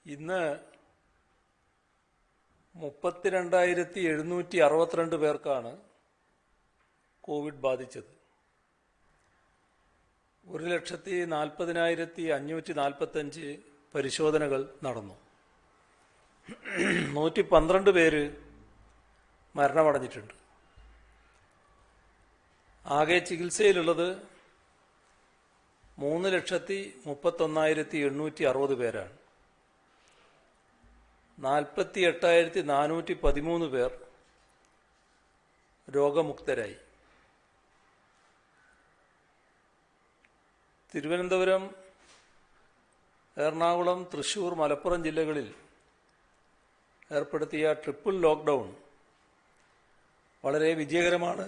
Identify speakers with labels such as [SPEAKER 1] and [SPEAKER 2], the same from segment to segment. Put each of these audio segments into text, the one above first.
[SPEAKER 1] ഇന്ന് 32,762 പേർക്കാണ് കോവിഡ് ബാധിച്ചത്. 1,40,40,545 പരിശോധനകൾ നടന്നു. 112 പേര് മരണമടഞ്ഞിട്ടുണ്ട്. ആകെ ചികിത്സയിലുള്ളത് 3,31,860 പേരാണ്. 48,413 പേർ രോഗമുക്തരായി. തിരുവനന്തപുരം, എറണാകുളം, തൃശൂർ, മലപ്പുറം ജില്ലകളിൽ ഏർപ്പെടുത്തിയ ട്രിപ്പിൾ ലോക്ക്ഡൗൺ വളരെ വിജയകരമാണ്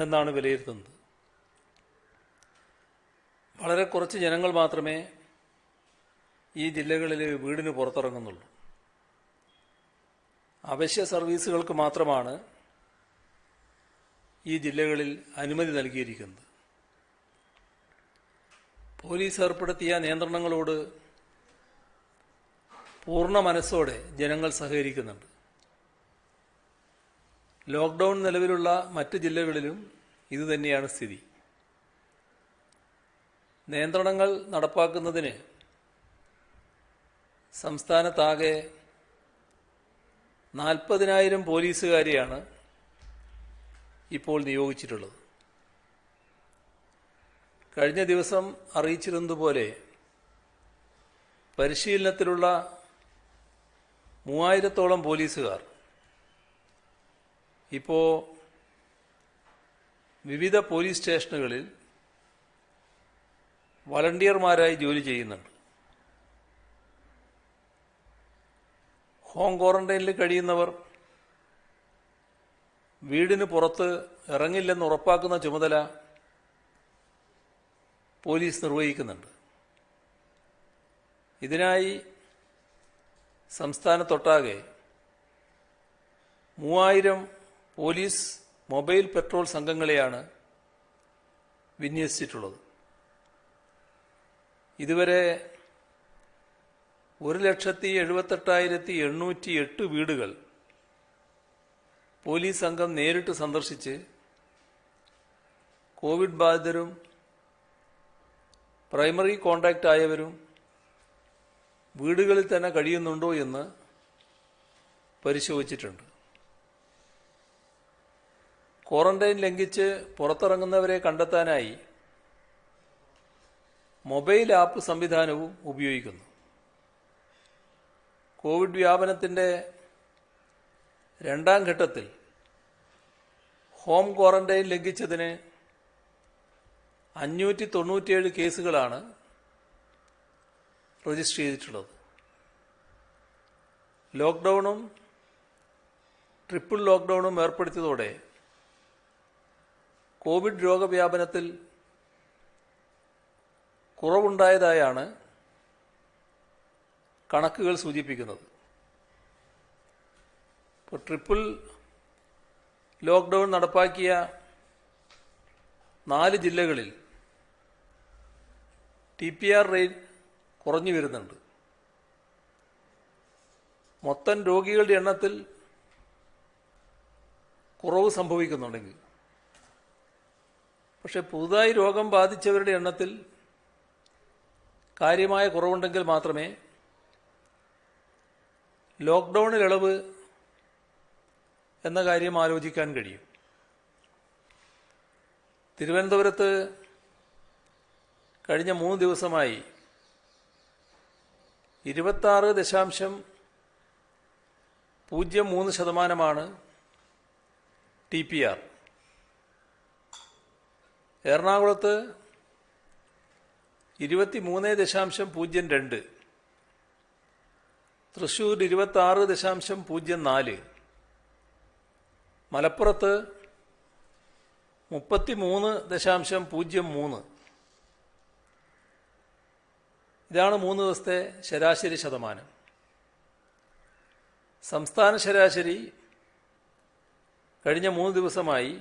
[SPEAKER 1] എന്നാണ് വിലയിരുത്തുന്നത്. വളരെ കുറച്ച് ജനങ്ങൾ മാത്രമേ ഈ ജില്ലകളിൽ വീടിന് പുറത്തിറങ്ങുന്നുള്ളൂ. അവശ്യ സർവീസുകൾക്ക് മാത്രമാണ് ഈ ജില്ലകളിൽ അനുമതി നൽകിയിരിക്കുന്നത്. പോലീസ് ഏർപ്പെടുത്തിയ നിയന്ത്രണങ്ങളോട് പൂർണ്ണ മനസ്സോടെ ജനങ്ങൾ സഹകരിക്കുന്നുണ്ട്. ലോക്ക്ഡൗൺ നിലവിലുള്ള മറ്റ് ജില്ലകളിലും ഇതുതന്നെയാണ് സ്ഥിതി. നിയന്ത്രണങ്ങൾ നടപ്പാക്കുന്നതിന് സംസ്ഥാനത്താകെ 40,000 പോലീസുകാരെയാണ് ഇപ്പോൾ നിയോഗിച്ചിട്ടുള്ളത്. കഴിഞ്ഞ ദിവസം അറിയിച്ചിരുന്നതുപോലെ പരിശീലനത്തിലുള്ള 3,000-ഓളം പോലീസുകാർ ഇപ്പോൾ വിവിധ പോലീസ് സ്റ്റേഷനുകളിൽ വളണ്ടിയർമാരായി ജോലി ചെയ്യുന്നുണ്ട്. ഹോം ക്വാറന്റൈനിൽ കഴിയുന്നവർ വീടിന് പുറത്ത് ഇറങ്ങില്ലെന്ന് ഉറപ്പാക്കുന്ന ചുമതല പോലീസ് നിർവഹിക്കുന്നുണ്ട്. ഇതിനായി സംസ്ഥാനത്തൊട്ടാകെ 3,000 പോലീസ് മൊബൈൽ പെട്രോൾ സംഘങ്ങളെയാണ് വിന്യസിച്ചിട്ടുള്ളത്. ഇതുവരെ 1,78,808 വീടുകൾ പോലീസ് സംഘം നേരിട്ട് സന്ദർശിച്ച് കോവിഡ് ബാധിതരും പ്രൈമറി കോണ്ടാക്റ്റ് ആയവരും വീടുകളിൽ തന്നെ കഴിയുന്നുണ്ടോ എന്ന് പരിശോധിച്ചിട്ടുണ്ട്. ക്വാറന്റൈൻ ലംഘിച്ച് പുറത്തിറങ്ങുന്നവരെ കണ്ടെത്താനായി മൊബൈൽ ആപ്പ് സംവിധാനവും ഉപയോഗിക്കുന്നു. കോവിഡ് വ്യാപനത്തിന്റെ രണ്ടാം ഘട്ടത്തിൽ ഹോം ക്വാറന്റൈൻ ലംഘിച്ചതിന് 597 കേസുകളാണ് രജിസ്റ്റർ ചെയ്തിട്ടുള്ളത്. ലോക്ക്ഡൌണും ട്രിപ്പിൾ ലോക്ക്ഡൌണും ഏർപ്പെടുത്തിയതോടെ കോവിഡ് രോഗവ്യാപനത്തിൽ കുറവുണ്ടായതായാണ് കണക്കുകൾ സൂചിപ്പിക്കുന്നത്. ഇപ്പോൾ ട്രിപ്പിൾ ലോക്ക്ഡൗൺ നടപ്പാക്കിയ 4 ജില്ലകളിൽ TPR റേറ്റ് കുറഞ്ഞു വരുന്നുണ്ട്. മൊത്തം രോഗികളുടെ എണ്ണത്തിൽ കുറവ് സംഭവിക്കുന്നുണ്ടെങ്കിൽ, പക്ഷെ പുതുതായി രോഗം ബാധിച്ചവരുടെ എണ്ണത്തിൽ കാര്യമായ കുറവുണ്ടെങ്കിൽ മാത്രമേ ലോക്ക്ഡൌണിൽ ഇളവ് എന്ന കാര്യം ആലോചിക്കാൻ കഴിയും. തിരുവനന്തപുരത്ത് കഴിഞ്ഞ 3 ദിവസമായി 26.03% TPR. എറണാകുളത്ത് 23.02, തൃശൂർ 26.04, മലപ്പുറത്ത് 33.03. ഇതാണ് 3 ദിവസത്തെ ശരാശരി ശതമാനം. സംസ്ഥാന ശരാശരി കഴിഞ്ഞ 3 ദിവസമായി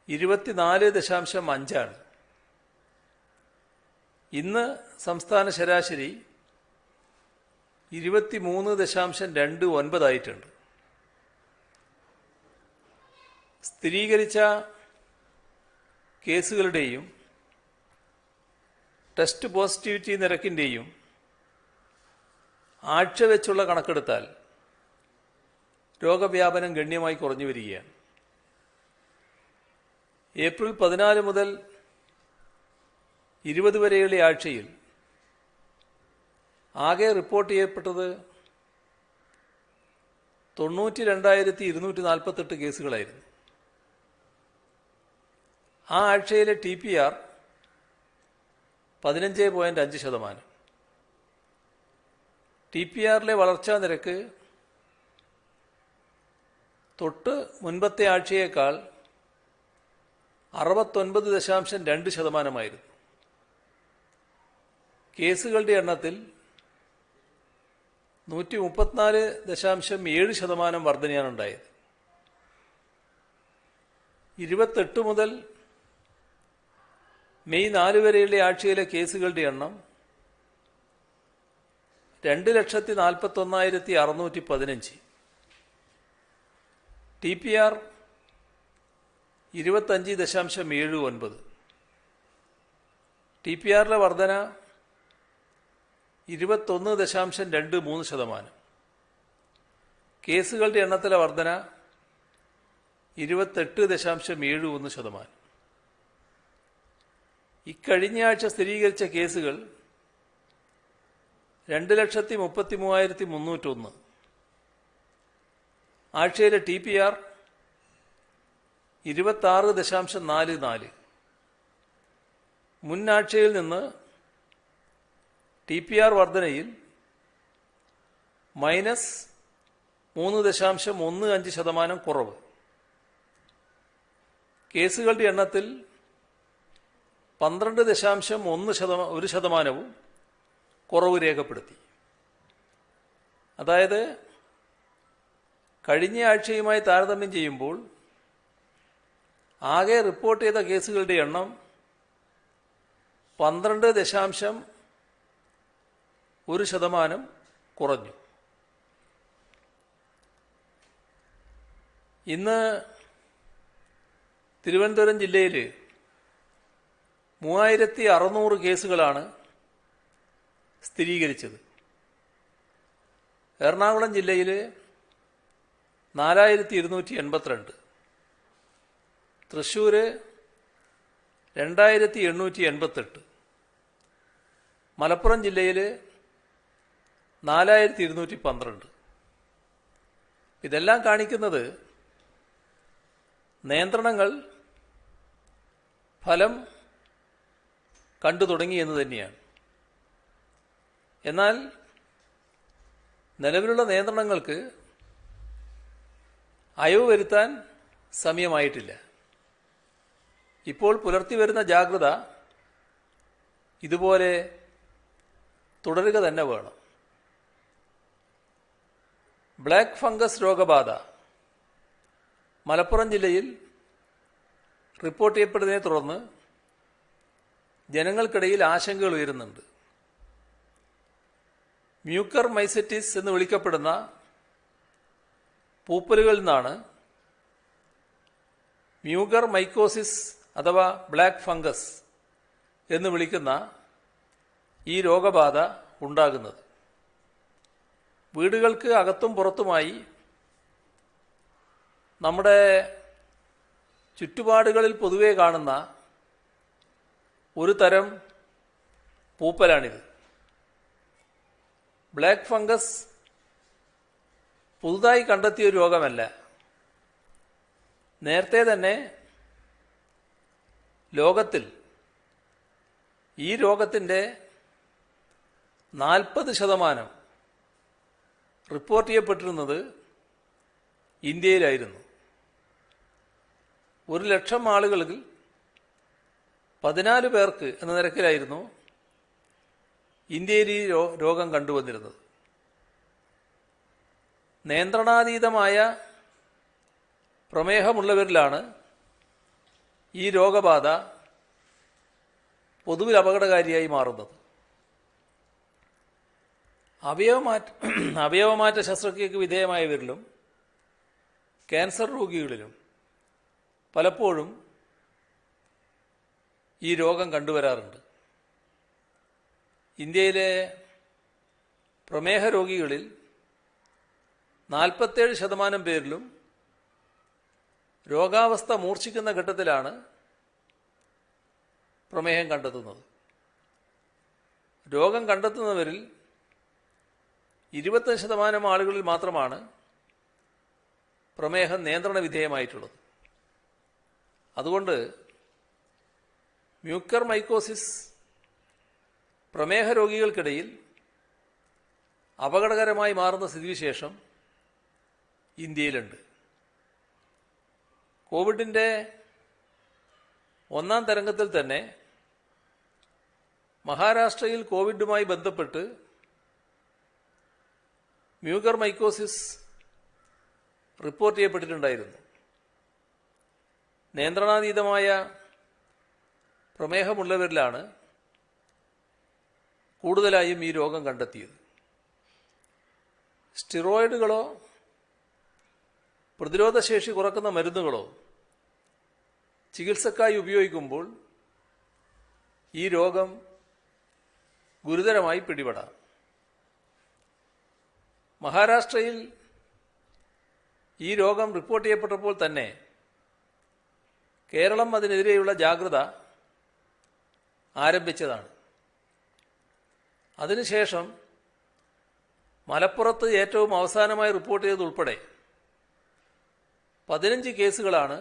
[SPEAKER 1] 24.5 ഇന്ന് സംസ്ഥാന ശരാശരി 23.29 സ്ഥിരീകരിച്ച കേസുകളുടെയും ടെസ്റ്റ് പോസിറ്റിവിറ്റി നിരക്കിൻ്റെയും ആഴ്ച വെച്ചുള്ള കണക്കെടുത്താൽ രോഗവ്യാപനം ഗണ്യമായി കുറഞ്ഞു വരികയാണ്. ഏപ്രിൽ 14 മുതൽ 20 വരെയുള്ള ആഴ്ചയിൽ ആകെ റിപ്പോർട്ട് ചെയ്യപ്പെട്ടത് 92,248 കേസുകളായിരുന്നു. ആ ആഴ്ചയിലെ TPR 15.5%. TPRലെ വളർച്ചാ നിരക്ക് തൊട്ട് മുൻപത്തെ ആഴ്ചയേക്കാൾ 69.2%. കേസുകളുടെ എണ്ണത്തിൽ 134.7% വർധനയാണ് ഉണ്ടായത്. 28 മുതൽ മെയ് 4 വരെയുള്ള ആഴ്ചയിലെ കേസുകളുടെ എണ്ണം 2,41,615. TPR 25.79. TPRലെ വർധന 21.23%. കേസുകളുടെ എണ്ണത്തിലെ വർധന 28.71%. ഇക്കഴിഞ്ഞ ആഴ്ച സ്ഥിരീകരിച്ച കേസുകൾ 2,33,301. ആഴ്ചയിലെ TPR 26.44. മുൻ ആഴ്ചയിൽ നിന്ന് TPR വർധനയിൽ -3.15% കുറവ്. കേസുകളുടെ എണ്ണത്തിൽ 12.1% കുറവ് രേഖപ്പെടുത്തി. അതായത് കഴിഞ്ഞ ആഴ്ചയുമായി താരതമ്യം ചെയ്യുമ്പോൾ ആകെ റിപ്പോർട്ട് ചെയ്ത കേസുകളുടെ എണ്ണം 12.1% കുറഞ്ഞു. ഇന്ന് തിരുവനന്തപുരം ജില്ലയിൽ 3,600 കേസുകളാണ് സ്ഥിരീകരിച്ചത്. എറണാകുളം ജില്ലയിൽ 4,282, തൃശ്ശൂർ 2,888, മലപ്പുറം ജില്ലയിൽ 4,212. ഇതെല്ലാം കാണിക്കുന്നത് നിയന്ത്രണങ്ങൾ ഫലം കണ്ടു തുടങ്ങി എന്ന് തന്നെയാണ്. എന്നാൽ നിലവിലുള്ള നിയന്ത്രണങ്ങൾക്ക് അയവ് വരുത്താൻ സമയമായിട്ടില്ല. ഇപ്പോൾ പുലർത്തി വരുന്ന ജാഗ്രത ഇതുപോലെ തുടരുക തന്നെ വേണം. ബ്ലാക്ക് ഫംഗസ് രോഗബാധ മലപ്പുറം ജില്ലയിൽ റിപ്പോർട്ട് ചെയ്യപ്പെടുന്നതിനെ തുടർന്ന് ജനങ്ങൾക്കിടയിൽ ആശങ്കകൾ ഉയരുന്നുണ്ട്. മ്യൂക്കർ മൈസെറ്റിസ് എന്ന് വിളിക്കപ്പെടുന്ന പൂപ്പലുകളിൽ നിന്നാണ് മ്യൂക്കർ മൈക്കോസിസ് അഥവാ ബ്ലാക്ക് ഫംഗസ് എന്ന് വിളിക്കുന്ന ഈ രോഗബാധ ഉണ്ടാകുന്നത്. വീടുകൾക്ക് അകത്തും പുറത്തുമായി നമ്മുടെ ചുറ്റുപാടുകളിൽ പൊതുവെ കാണുന്ന ഒരു തരം പൂപ്പലാണിത്. ബ്ലാക്ക് ഫംഗസ് പുതുതായി കണ്ടെത്തിയ ഒരു രോഗമല്ല. നേരത്തെ തന്നെ ലോകത്തിൽ ഈ രോഗത്തിൻ്റെ 40% റിപ്പോർട്ട് ചെയ്യപ്പെട്ടിരുന്നത് ഇന്ത്യയിലായിരുന്നു. 1,00,000 ആളുകളിൽ 14 പേർക്ക് എന്ന നിരക്കിലായിരുന്നു ഇന്ത്യയിൽ ഈ രോഗം കണ്ടുവന്നിരുന്നത്. നിയന്ത്രണാതീതമായ പ്രമേഹമുള്ളവരിലാണ് ഈ രോഗബാധ പൊതുവിൽ അപകടകാരിയായി മാറുന്നത്. അവയവമാറ്റ ശസ്ത്രക്രിയക്ക് വിധേയമായവരിലും ക്യാൻസർ രോഗികളിലും പലപ്പോഴും ഈ രോഗം കണ്ടുവരാറുണ്ട്. ഇന്ത്യയിലെ പ്രമേഹ രോഗികളിൽ 47% പേരിലും രോഗാവസ്ഥ മൂർച്ഛിക്കുന്ന ഘട്ടത്തിലാണ് പ്രമേഹം കണ്ടെത്തുന്നത്. രോഗം കണ്ടെത്തുന്നവരിൽ 25% ആളുകളിൽ മാത്രമാണ് പ്രമേഹം നിയന്ത്രണ വിധേയമായിട്ടുള്ളത്. അതുകൊണ്ട് മ്യൂക്കർ മൈക്കോസിസ് പ്രമേഹ രോഗികൾക്കിടയിൽ അപകടകരമായി മാറുന്ന സ്ഥിതിവിശേഷം ഇന്ത്യയിലുണ്ട്. കോവിഡിൻ്റെ ഒന്നാം തരംഗത്തിൽ തന്നെ മഹാരാഷ്ട്രയിൽ കോവിഡുമായി ബന്ധപ്പെട്ട് മ്യൂക്കർ മൈക്കോസിസ് റിപ്പോർട്ട് ചെയ്യപ്പെട്ടിട്ടുണ്ടായിരുന്നു. നിയന്ത്രണാതീതമായ പ്രമേഹമുള്ളവരിലാണ് കൂടുതലായും ഈ രോഗം കണ്ടെത്തിയത്. സ്റ്റിറോയിഡുകളോ പ്രതിരോധശേഷി കുറക്കുന്ന മരുന്നുകളോ ചികിത്സക്കായി ഉപയോഗിക്കുമ്പോൾ ഈ രോഗം ഗുരുതരമായി പിടിപെടാം. മഹാരാഷ്ട്രയിൽ ഈ രോഗം റിപ്പോർട്ട് ചെയ്യപ്പെട്ടപ്പോൾ തന്നെ കേരളം അതിനെതിരെയുള്ള ജാഗ്രത ആരംഭിച്ചതാണ്. അതിനുശേഷം മലപ്പുറത്ത് ഏറ്റവും അവസാനമായി റിപ്പോർട്ട് ചെയ്തതുൾപ്പെടെ 15 കേസുകളാണ്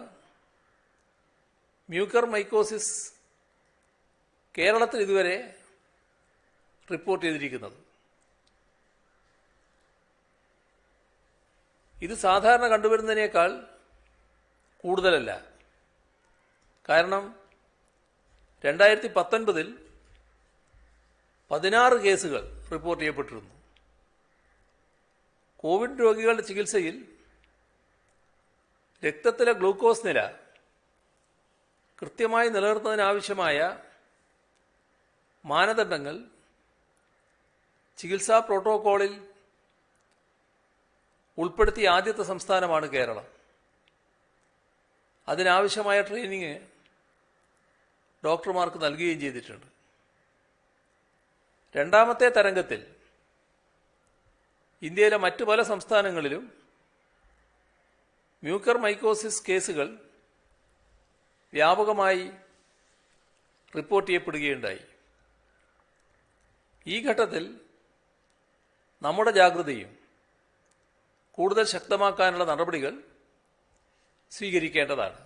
[SPEAKER 1] മ്യൂക്കർ മൈക്കോസിസ് കേരളത്തിൽ ഇതുവരെ റിപ്പോർട്ട് ചെയ്തിരിക്കുന്നത്. ഇത് സാധാരണ കണ്ടുവരുന്നതിനേക്കാൾ കൂടുതലല്ല. കാരണം 2019 16 കേസുകൾ റിപ്പോർട്ട് ചെയ്യപ്പെട്ടിരുന്നു. കോവിഡ് രോഗികളുടെ ചികിത്സയിൽ രക്തത്തിലെ ഗ്ലൂക്കോസ് നില കൃത്യമായി നിലനിർത്തുന്നതിനാവശ്യമായ മാനദണ്ഡങ്ങൾ ചികിത്സാ പ്രോട്ടോക്കോളിൽ ഉൾപ്പെടുത്തിയ ആദ്യത്തെ സംസ്ഥാനമാണ് കേരളം. അതിനാവശ്യമായ ട്രെയിനിങ് ഡോക്ടർമാർക്ക് നൽകുകയും ചെയ്തിട്ടുണ്ട്. രണ്ടാമത്തെ തരംഗത്തിൽ ഇന്ത്യയിലെ മറ്റു പല സംസ്ഥാനങ്ങളിലും മ്യൂക്കർ മൈക്കോസിസ് കേസുകൾ വ്യാപകമായി റിപ്പോർട്ട് ചെയ്യപ്പെടുകയുണ്ടായി. ഈ ഘട്ടത്തിൽ നമ്മുടെ ജാഗ്രതയും കൂടുതൽ ശക്തമാക്കാനുള്ള നടപടികൾ സ്വീകരിക്കേണ്ടതാണ്.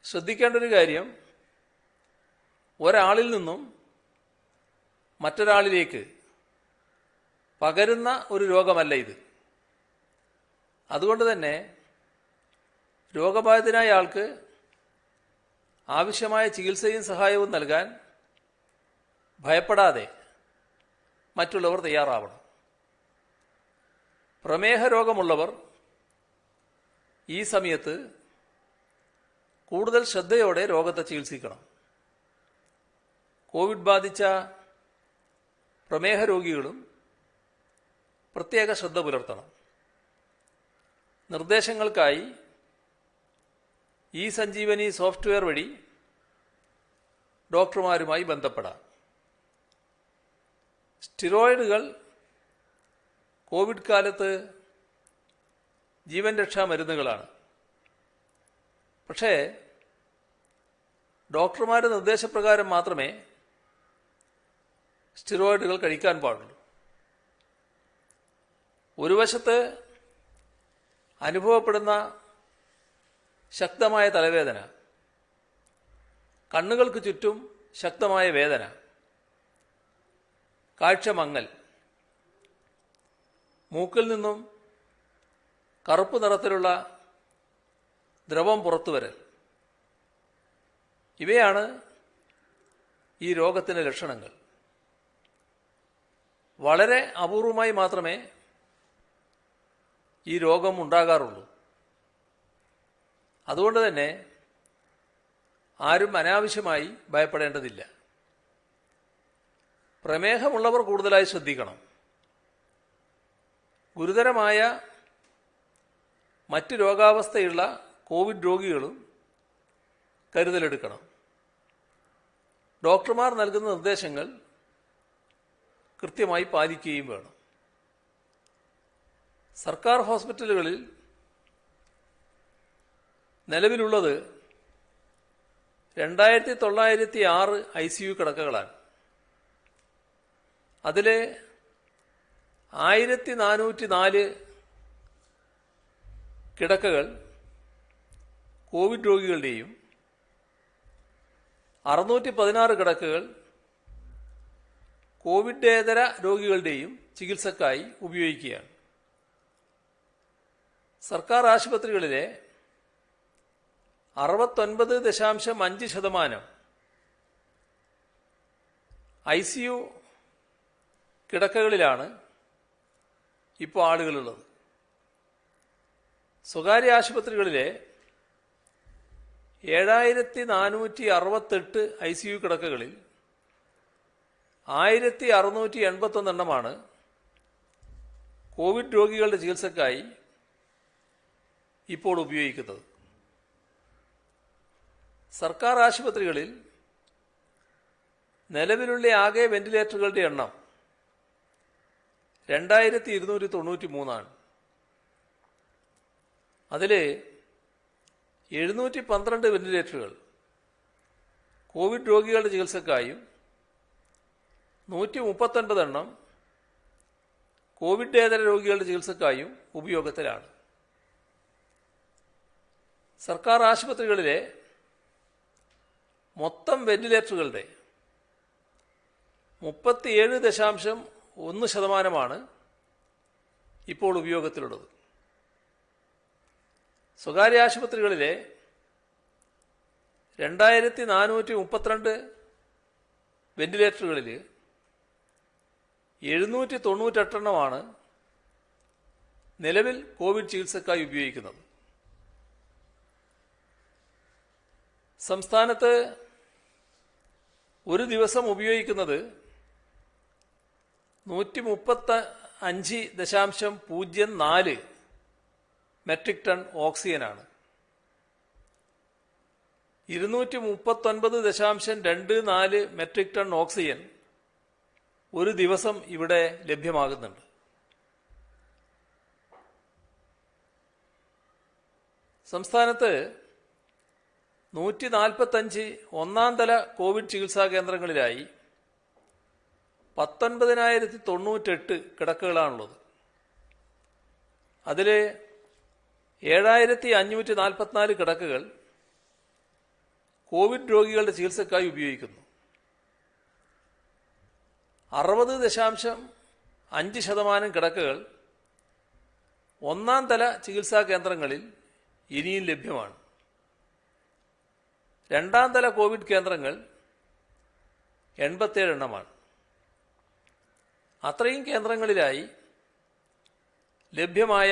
[SPEAKER 1] ശ്രദ്ധിക്കേണ്ട ഒരു കാര്യം, ഒരാളിൽ നിന്നും മറ്റൊരാളിലേക്ക് പകരുന്ന ഒരു രോഗമല്ല ഇത്. അതുകൊണ്ട് തന്നെ രോഗബാധിതനായ ആൾക്ക് ആവശ്യമായ ചികിത്സയും സഹായവും നൽകാൻ ഭയപ്പെടാതെ മറ്റുള്ളവർ തയ്യാറാവണം. പ്രമേഹ രോഗമുള്ളവർ ഈ സമയത്ത് കൂടുതൽ ശ്രദ്ധയോടെ രോഗത്തെ ചികിത്സിക്കണം. കോവിഡ് ബാധിച്ച പ്രമേഹ രോഗികളും പ്രത്യേക ശ്രദ്ധ പുലർത്തണം. നിർദ്ദേശങ്ങൾക്കായി ഇ-സഞ്ജീവനി സോഫ്റ്റ്വെയർ വഴി ഡോക്ടർമാരുമായി ബന്ധപ്പെടാം. സ്റ്റിറോയിഡുകൾ കോവിഡ് കാലത്ത് ജീവൻ രക്ഷാ മരുന്നുകളാണ്. പക്ഷേ ഡോക്ടർമാരുടെ നിർദ്ദേശപ്രകാരം മാത്രമേ സ്റ്റിറോയിഡുകൾ കഴിക്കാൻ പാടുള്ളൂ. ഒരു വശത്ത് അനുഭവപ്പെടുന്ന ശക്തമായ തലവേദന, കണ്ണുകൾക്ക് ചുറ്റും ശക്തമായ വേദന, കാഴ്ച മങ്ങൽ, മൂക്കിൽ നിന്നും കറുപ്പ് നിറത്തിലുള്ള ദ്രവം പുറത്തുവരൽ, ഇവയാണ് ഈ രോഗത്തിൻ്റെ ലക്ഷണങ്ങൾ. വളരെ അപൂർവമായി മാത്രമേ ഈ രോഗം ഉണ്ടാകാറുള്ളൂ. അതുകൊണ്ട് തന്നെ ആരും അനാവശ്യമായി ഭയപ്പെടേണ്ടതില്ല. പ്രമേഹമുള്ളവർ കൂടുതലായി ശ്രദ്ധിക്കണം. ഗുരുതരമായ മറ്റ് രോഗാവസ്ഥയുള്ള കോവിഡ് രോഗികളും കരുതലെടുക്കണം. ഡോക്ടർമാർ നൽകുന്ന നിർദ്ദേശങ്ങൾ കൃത്യമായി പാലിക്കുകയും വേണം. സർക്കാർ ഹോസ്പിറ്റലുകളിൽ നിലവിലുള്ളത് 2906 ICU കിടക്കകളാണ്. അതിൽ 1404 കിടക്കകൾ കോവിഡ് രോഗികളുടെയും 616 കിടക്കകൾ കോവിഡേതര രോഗികളുടെയും ചികിത്സക്കായി ഉപയോഗിക്കുകയാണ്. സർക്കാർ ആശുപത്രികളിലെ 69.5% ICU കിടക്കകളിലാണ് ഇപ്പോൾ ആളുകളുള്ളത്. സ്വകാര്യ ആശുപത്രികളിലെ 7468 ICU കിടക്കകളിൽ 1681 എണ്ണമാണ് കോവിഡ് രോഗികളുടെ ചികിത്സക്കായി ഇപ്പോൾ ഉപയോഗിക്കുന്നത്. സർക്കാർ ആശുപത്രികളിൽ നിലവിലുള്ള ആകെ വെന്റിലേറ്ററുകളുടെ എണ്ണം 2293 അതിൽ 712 വെന്റിലേറ്ററുകൾ കോവിഡ് രോഗികളുടെ ചികിത്സക്കായും 139 എണ്ണം കോവിഡേതര രോഗികളുടെ ചികിത്സക്കായും ഉപയോഗത്തിലാണ്. സർക്കാർ ആശുപത്രികളിലെ മൊത്തം വെന്റിലേറ്ററുകളുടെ 37.1% ഇപ്പോൾ ഉപയോഗത്തിലുള്ളത്. സ്വകാര്യ ആശുപത്രികളിലെ 2432 വെന്റിലേറ്ററുകളിൽ 798 എണ്ണമാണ് നിലവിൽ കോവിഡ് ചികിത്സക്കായി ഉപയോഗിക്കുന്നത്. സംസ്ഥാനത്ത് ഒരു ദിവസം ഉപയോഗിക്കുന്നത് 135.04 മെട്രിക് ടൺ ഓക്സിജനാണ്. 239.24 മെട്രിക് ടൺ ഓക്സിജൻ ഒരു ദിവസം ഇവിടെ ലഭ്യമാകുന്നുണ്ട്. സംസ്ഥാനത്ത് 145 ഒന്നാം തല കോവിഡ് ചികിത്സാ കേന്ദ്രങ്ങളിലായി 19,098 കിടക്കകളാണുള്ളത്. അതിൽ 7,544 കിടക്കകൾ കോവിഡ് രോഗികളുടെ ചികിത്സക്കായി ഉപയോഗിക്കുന്നു. 60.5% കിടക്കകൾ ഒന്നാം തല ചികിത്സാ കേന്ദ്രങ്ങളിൽ ഇനിയും ലഭ്യമാണ്. രണ്ടാം തല കോവിഡ് കേന്ദ്രങ്ങൾ 87 എണ്ണമാണ്. അത്രയും കേന്ദ്രങ്ങളിലായി ലഭ്യമായ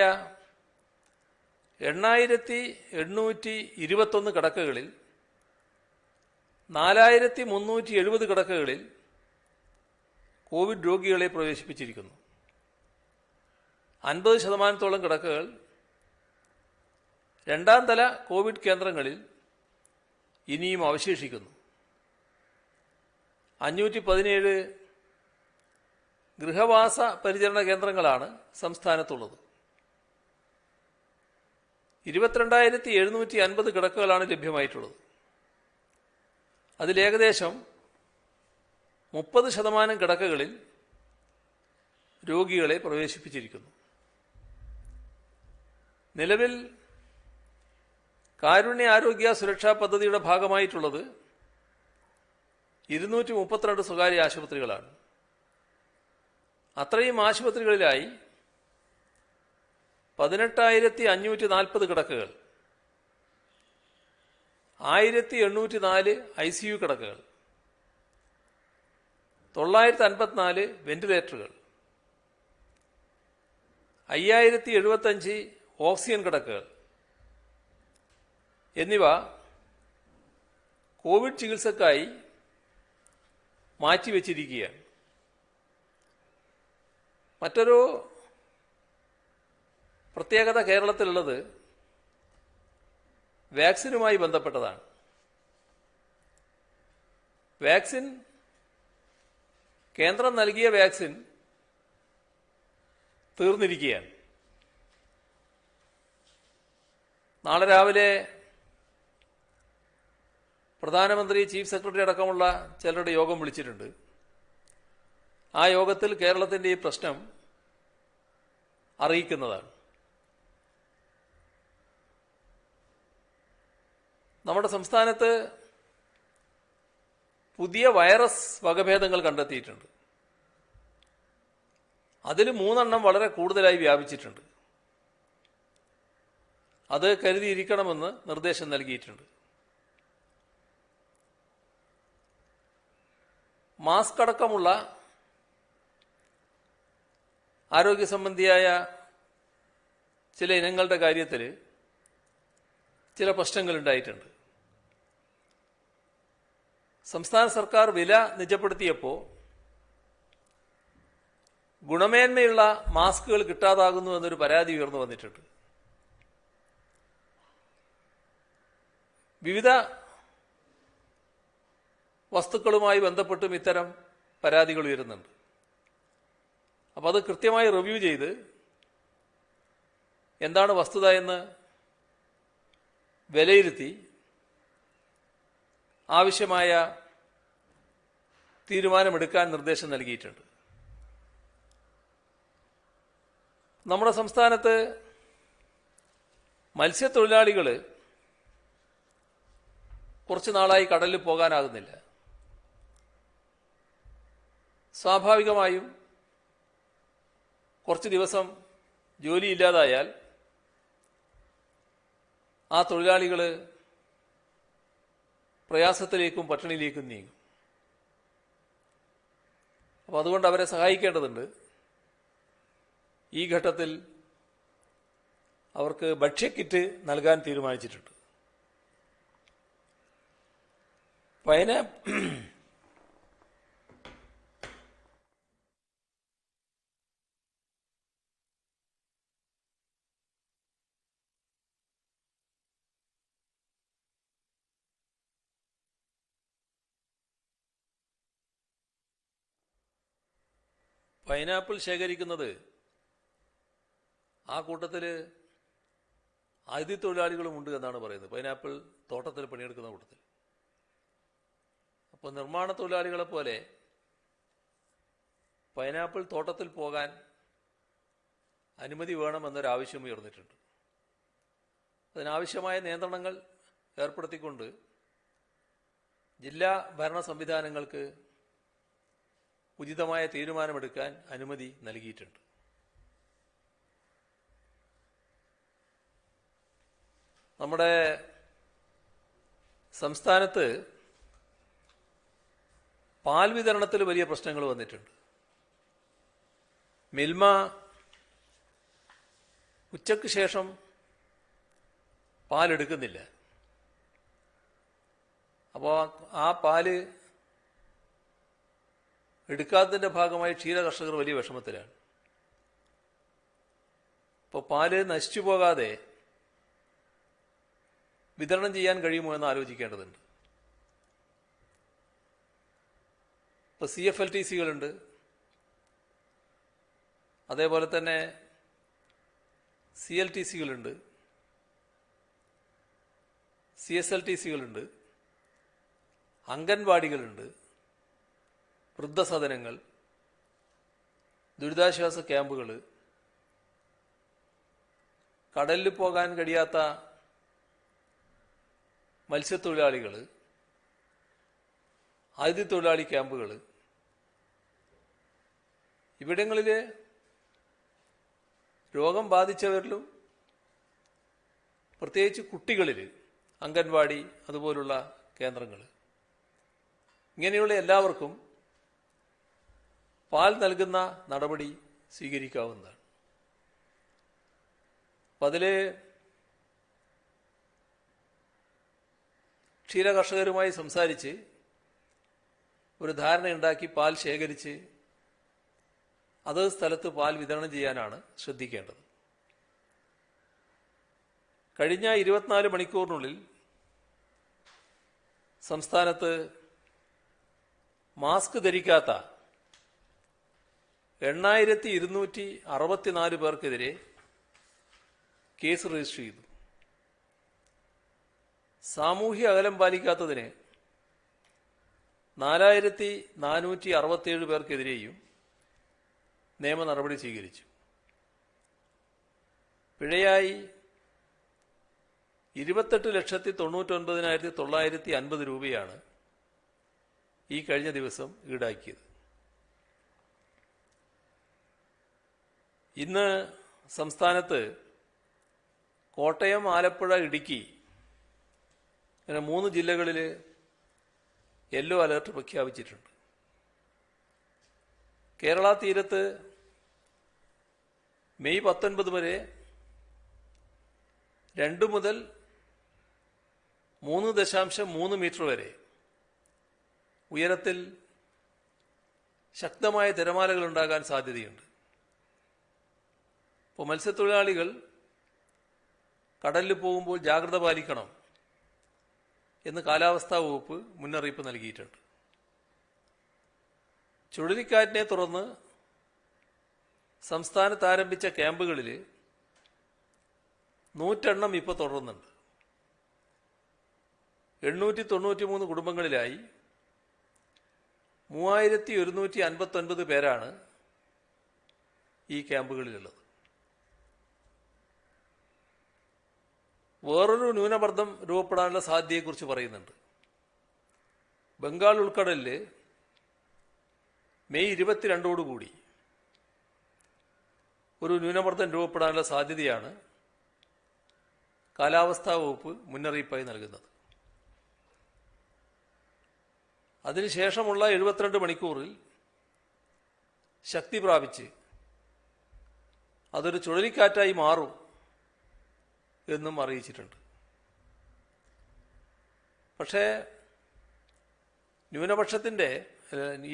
[SPEAKER 1] 8,821 കിടക്കകളിൽ 4,370 കിടക്കകളിൽ കോവിഡ് രോഗികളെ പ്രവേശിപ്പിച്ചിരിക്കുന്നു. 50% കിടക്കകൾ രണ്ടാം തല കോവിഡ് കേന്ദ്രങ്ങളിൽ ഇനിയും അവശേഷിക്കുന്നു. 517 ഗൃഹവാസ പരിചരണ കേന്ദ്രങ്ങളാണ് സംസ്ഥാനത്തുള്ളത്. 22,750 കിടക്കകളാണ് ലഭ്യമായിട്ടുള്ളത്. അതിലേകദേശം 30% കിടക്കകളിൽ രോഗികളെ പ്രവേശിപ്പിച്ചിരിക്കുന്നു. നിലവിൽ കാരുണ്യ ആരോഗ്യ സുരക്ഷാ പദ്ധതിയുടെ ഭാഗമായിട്ടുള്ളത് 232 സ്വകാര്യ ആശുപത്രികളാണ്. അത്രയും ആശുപത്രികളിലായി 18,540 കിടക്കകൾ, 1,804 ICU കിടക്കകൾ, 954 വെന്റിലേറ്ററുകൾ, 5,075 ഓക്സിജൻ കിടക്കകൾ എന്നിവ കോവിഡ് ചികിത്സക്കായി മാറ്റിവെച്ചിരിക്കുകയാണ്. മറ്റൊരു പ്രത്യേകത കേരളത്തിലുള്ളത് വാക്സിനുമായി ബന്ധപ്പെട്ടതാണ്. വാക്സിൻ, കേന്ദ്രം നൽകിയ വാക്സിൻ തീർന്നിരിക്കുകയാണ്. നാളെ രാവിലെ പ്രധാനമന്ത്രി, ചീഫ് സെക്രട്ടറി അടക്കമുള്ള ചിലരുടെ യോഗം വിളിച്ചിട്ടുണ്ട്. ആ യോഗത്തിൽ കേരളത്തിന്റെ ഈ പ്രശ്നം അറിയിക്കുന്നതാണ്. നമ്മുടെ സംസ്ഥാനത്ത് പുതിയ വൈറസ് വകഭേദങ്ങൾ കണ്ടെത്തിയിട്ടുണ്ട്. അതിൽ 3 വളരെ കൂടുതലായി വ്യാപിച്ചിട്ടുണ്ട്. അത് കരുതിയിരിക്കണമെന്ന് നിർദ്ദേശം നൽകിയിട്ടുണ്ട്. മാസ്ക് അടക്കമുള്ള ആരോഗ്യ സംബന്ധിയായ ചില ഇനങ്ങളുടെ കാര്യത്തിൽ ചില പ്രശ്നങ്ങളുണ്ടായിട്ടുണ്ട്. സംസ്ഥാന സർക്കാർ വില നിജപ്പെടുത്തിയപ്പോൾ ഗുണമേന്മയുള്ള മാസ്കുകൾ കിട്ടാതാകുന്നു എന്നൊരു പരാതി ഉയർന്നു വന്നിട്ടുണ്ട്. വിവിധ വസ്തുക്കളുമായി ബന്ധപ്പെട്ടും ഇത്തരം പരാതികൾ ഉയരുന്നുണ്ട്. അപ്പോൾ അത് കൃത്യമായി റിവ്യൂ ചെയ്ത് എന്താണ് വസ്തുത എന്ന് വിലയിരുത്തി ആവശ്യമായ തീരുമാനമെടുക്കാൻ നിർദ്ദേശം നൽകിയിട്ടുണ്ട്. നമ്മുടെ സംസ്ഥാനത്ത് മത്സ്യത്തൊഴിലാളികൾ കുറച്ചു നാളായി കടലിൽ പോകാനാകുന്നില്ല. സ്വാഭാവികമായും കുറച്ച് ദിവസം ജോലിയില്ലാതായാൽ ആ തൊഴിലാളികൾ പ്രയാസത്തിലേക്കും പട്ടിണിയിലേക്കും നീങ്ങും. അപ്പോൾ അതുകൊണ്ട് അവരെ സഹായിക്കേണ്ടതുണ്ട്. ഈ ഘട്ടത്തിൽ അവർക്ക് ഭക്ഷ്യക്കിറ്റ് നൽകാൻ തീരുമാനിച്ചിട്ടുണ്ട്. പൈനാപ്പിൾ ശേഖരിക്കുന്നത് ആ കൂട്ടത്തിൽ അതിഥി തൊഴിലാളികളുമുണ്ട് എന്നാണ് പറയുന്നത്. പൈനാപ്പിൾ തോട്ടത്തിൽ പണിയെടുക്കുന്ന കൂട്ടത്തിൽ. അപ്പോൾ നിർമ്മാണ തൊഴിലാളികളെ പോലെ പൈനാപ്പിൾ തോട്ടത്തിൽ പോകാൻ അനുമതി വേണമെന്നൊരാവശ്യം ഉയർന്നിട്ടുണ്ട്. അതിനാവശ്യമായ നിയന്ത്രണങ്ങൾ ഏർപ്പെടുത്തിക്കൊണ്ട് ജില്ലാ ഭരണ സംവിധാനങ്ങൾക്ക് ഉചിതമായ തീരുമാനമെടുക്കാൻ അനുമതി നൽകിയിട്ടുണ്ട്. നമ്മുടെ സംസ്ഥാനത്ത് പാൽ വിതരണത്തിൽ വലിയ പ്രശ്നങ്ങൾ വന്നിട്ടുണ്ട്. മിൽമ ഉച്ചയ്ക്ക് ശേഷം പാലെടുക്കുന്നില്ല. അപ്പോൾ ആ പാല് എടുക്കാത്തതിന്റെ ഭാഗമായി ക്ഷീര കർഷകർ വലിയ വിഷമത്തിലാണ്. അപ്പോൾ പാല് നശിച്ചു പോകാതെ വിതരണം ചെയ്യാൻ കഴിയുമോ എന്ന് ആലോചിക്കേണ്ടതുണ്ട്. ഇപ്പോൾ CFLTCകളുണ്ട്, അതേപോലെ തന്നെ CLTCകളുണ്ട്, CSLTCകളുണ്ട്, അംഗൻവാടികളുണ്ട്, വൃദ്ധസദനങ്ങൾ, ദുരിതാശ്വാസ ക്യാമ്പുകൾ, കടലിൽ പോകാൻ കഴിയാത്ത മത്സ്യത്തൊഴിലാളികൾ, അതിഥി തൊഴിലാളി ക്യാമ്പുകൾ, ഇവിടങ്ങളിൽ രോഗം ബാധിച്ചവരിലും പ്രത്യേകിച്ച് കുട്ടികളിൽ അംഗൻവാടി അതുപോലുള്ള കേന്ദ്രങ്ങൾ, ഇങ്ങനെയുള്ള എല്ലാവർക്കും പാൽ നൽകുന്ന നടപടി സ്വീകരിക്കാവുന്നതാണ്. അപ്പം അതിൽ ക്ഷീരകർഷകരുമായി സംസാരിച്ച് ഒരു ധാരണയുണ്ടാക്കി പാൽ ശേഖരിച്ച് അതത് സ്ഥലത്ത് പാൽ വിതരണം ചെയ്യാനാണ് ശ്രദ്ധിക്കേണ്ടത്. കഴിഞ്ഞ 24 മണിക്കൂറിനുള്ളിൽ സംസ്ഥാനത്ത് മാസ്ക് ധരിക്കാത്ത 8264 പേർക്കെതിരെ കേസ് രജിസ്റ്റർ ചെയ്തു. സാമൂഹ്യ അകലം പാലിക്കാത്തതിന് 4467 പേർക്കെതിരെയും നിയമ നടപടി സ്വീകരിച്ചു. പിഴയായി 28,99,950 രൂപയാണ് ഈ കഴിഞ്ഞ ദിവസം ഈടാക്കിയത്. ഇന്ന് സംസ്ഥാനത്ത് കോട്ടയം, ആലപ്പുഴ, ഇടുക്കി അങ്ങനെ 3 ജില്ലകളിൽ യെല്ലോ അലർട്ട് പ്രഖ്യാപിച്ചിട്ടുണ്ട്. കേരള തീരത്ത് മെയ് 19 വരെ 2 മുതൽ 3.3 മീറ്റർ വരെ ഉയരത്തിൽ ശക്തമായ തിരമാലകൾ ഉണ്ടാകാൻ സാധ്യതയുണ്ട്. അപ്പോൾ മത്സ്യത്തൊഴിലാളികൾ കടലിൽ പോകുമ്പോൾ ജാഗ്രത പാലിക്കണം എന്ന് കാലാവസ്ഥാ വകുപ്പ് മുന്നറിയിപ്പ് നൽകിയിട്ടുണ്ട്. ചുഴലിക്കാറ്റിനെ തുടർന്ന് സംസ്ഥാനത്ത് ആരംഭിച്ച ക്യാമ്പുകളിൽ 100 എണ്ണം ഇപ്പോൾ തുടരുന്നുണ്ട്. 893 കുടുംബങ്ങളിലായി 3159 പേരാണ് ഈ ക്യാമ്പുകളിലുള്ളത്. വേറൊരു ന്യൂനമർദ്ദം രൂപപ്പെടാനുള്ള സാധ്യതയെക്കുറിച്ച് പറയുന്നുണ്ട്. ബംഗാൾ ഉൾക്കടലിൽ മെയ് 22 ഒരു ന്യൂനമർദ്ദം രൂപപ്പെടാനുള്ള സാധ്യതയാണ് കാലാവസ്ഥാ വകുപ്പ് മുന്നറിയിപ്പായി നൽകുന്നത്. അതിനുശേഷമുള്ള 72 മണിക്കൂറിൽ ശക്തി പ്രാപിച്ച് അതൊരു ചുഴലിക്കാറ്റായി മാറും എന്നും അറിയിച്ചിട്ടുണ്ട്. പക്ഷേ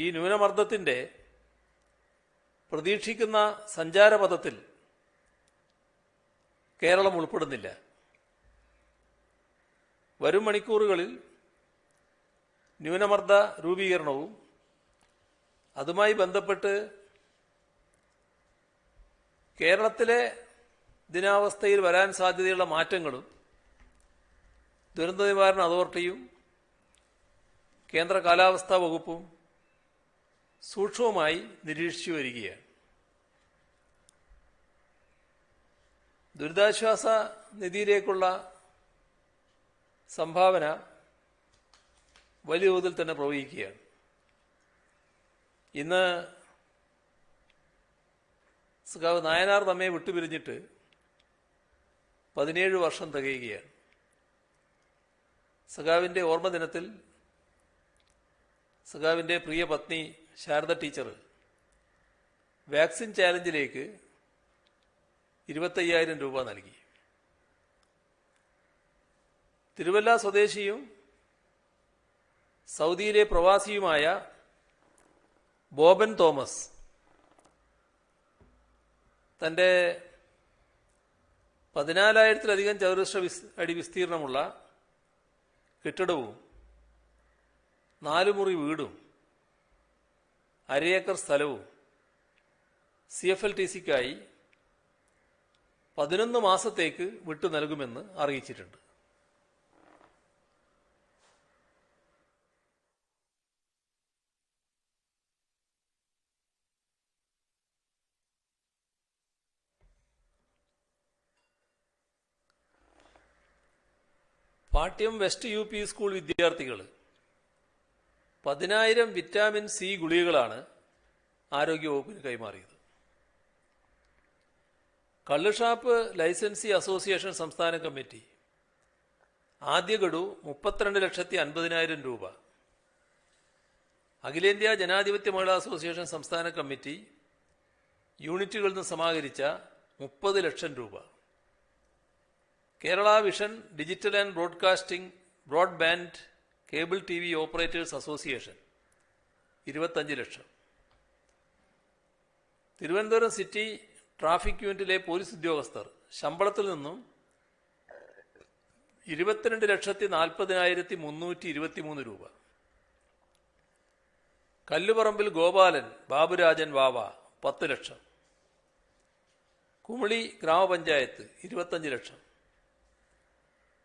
[SPEAKER 1] ഈ ന്യൂനമർദ്ദത്തിൻ്റെ പ്രതീക്ഷിക്കുന്ന സഞ്ചാരപഥത്തിൽ കേരളം ഉൾപ്പെടുന്നില്ല. വരും മണിക്കൂറുകളിൽ ന്യൂനമർദ്ദ രൂപീകരണവും അതുമായി ബന്ധപ്പെട്ട് കേരളത്തിലെ ദിനാവസ്ഥയിൽ വരാൻ സാധ്യതയുള്ള മാറ്റങ്ങളും ദുരന്ത നിവാരണ അതോറിറ്റിയും കേന്ദ്ര കാലാവസ്ഥാ വകുപ്പും സൂക്ഷ്മമായി നിരീക്ഷിച്ചു വരികയാണ്. ദുരിതാശ്വാസ നിധിയിലേക്കുള്ള സംഭാവന വലിയ തോതിൽ തന്നെ പ്രവഹിക്കുകയാണ്. ഇന്ന് സഖാവ് നായനാർ നമ്മെ വിട്ടുപിരിഞ്ഞിട്ട് 17 വർഷം തികയുകയാണ്. സഖാവിൻ്റെ ഓർമ്മ ദിനത്തിൽ സഖാവിൻ്റെ പ്രിയ പത്നി ശാരദ ടീച്ചർ വാക്സിൻ ചാലഞ്ചിലേക്ക് 25,000 രൂപ നൽകി. തിരുവല്ല സ്വദേശിയും സൗദിയിലെ പ്രവാസിയുമായ ബോബൻ തോമസ് തൻ്റെ 14,000-ലധികം ചതുരശ്ര അടി വിസ്തീർണമുള്ള കെട്ടിടവും 4 മുറി വീടും 1/2 ഏക്കർ സ്ഥലവും CFLTCക്കായി 11 മാസത്തേക്ക് വിട്ടു നൽകുമെന്ന് അറിയിച്ചിട്ടുണ്ട്. പാട്യം വെസ്റ്റ് UP സ്കൂൾ വിദ്യാർത്ഥികൾ 10,000 വിറ്റാമിൻ C ഗുളികകളാണ് ആരോഗ്യവകുപ്പിന് കൈമാറിയത്. കള്ളുഷാപ്പ് ലൈസൻസി അസോസിയേഷൻ സംസ്ഥാന കമ്മിറ്റി ആദ്യ ഗഡു 32,50,000 രൂപ, അഖിലേന്ത്യാ ജനാധിപത്യ മഹിളാ അസോസിയേഷൻ സംസ്ഥാന കമ്മിറ്റി യൂണിറ്റുകളിൽ നിന്ന് സമാഹരിച്ച 30 ലക്ഷം രൂപ, Kerala vision digital and broadband cable TV operators association 25 lakh, Thiruvananthapuram city traffic യൂണിറ്റിലെ പോലീസ് ഉദ്യോഗസ്ഥർ ശമ്പളത്തിൽ നിന്നും 22,40,323 രൂപ, കല്ലുപറമ്പിൽ ഗോപാലൻ ബാബുരാജൻ വാവ 10 ലക്ഷം, കുമിളി ഗ്രാമപഞ്ചായത്ത് 25 ലക്ഷം,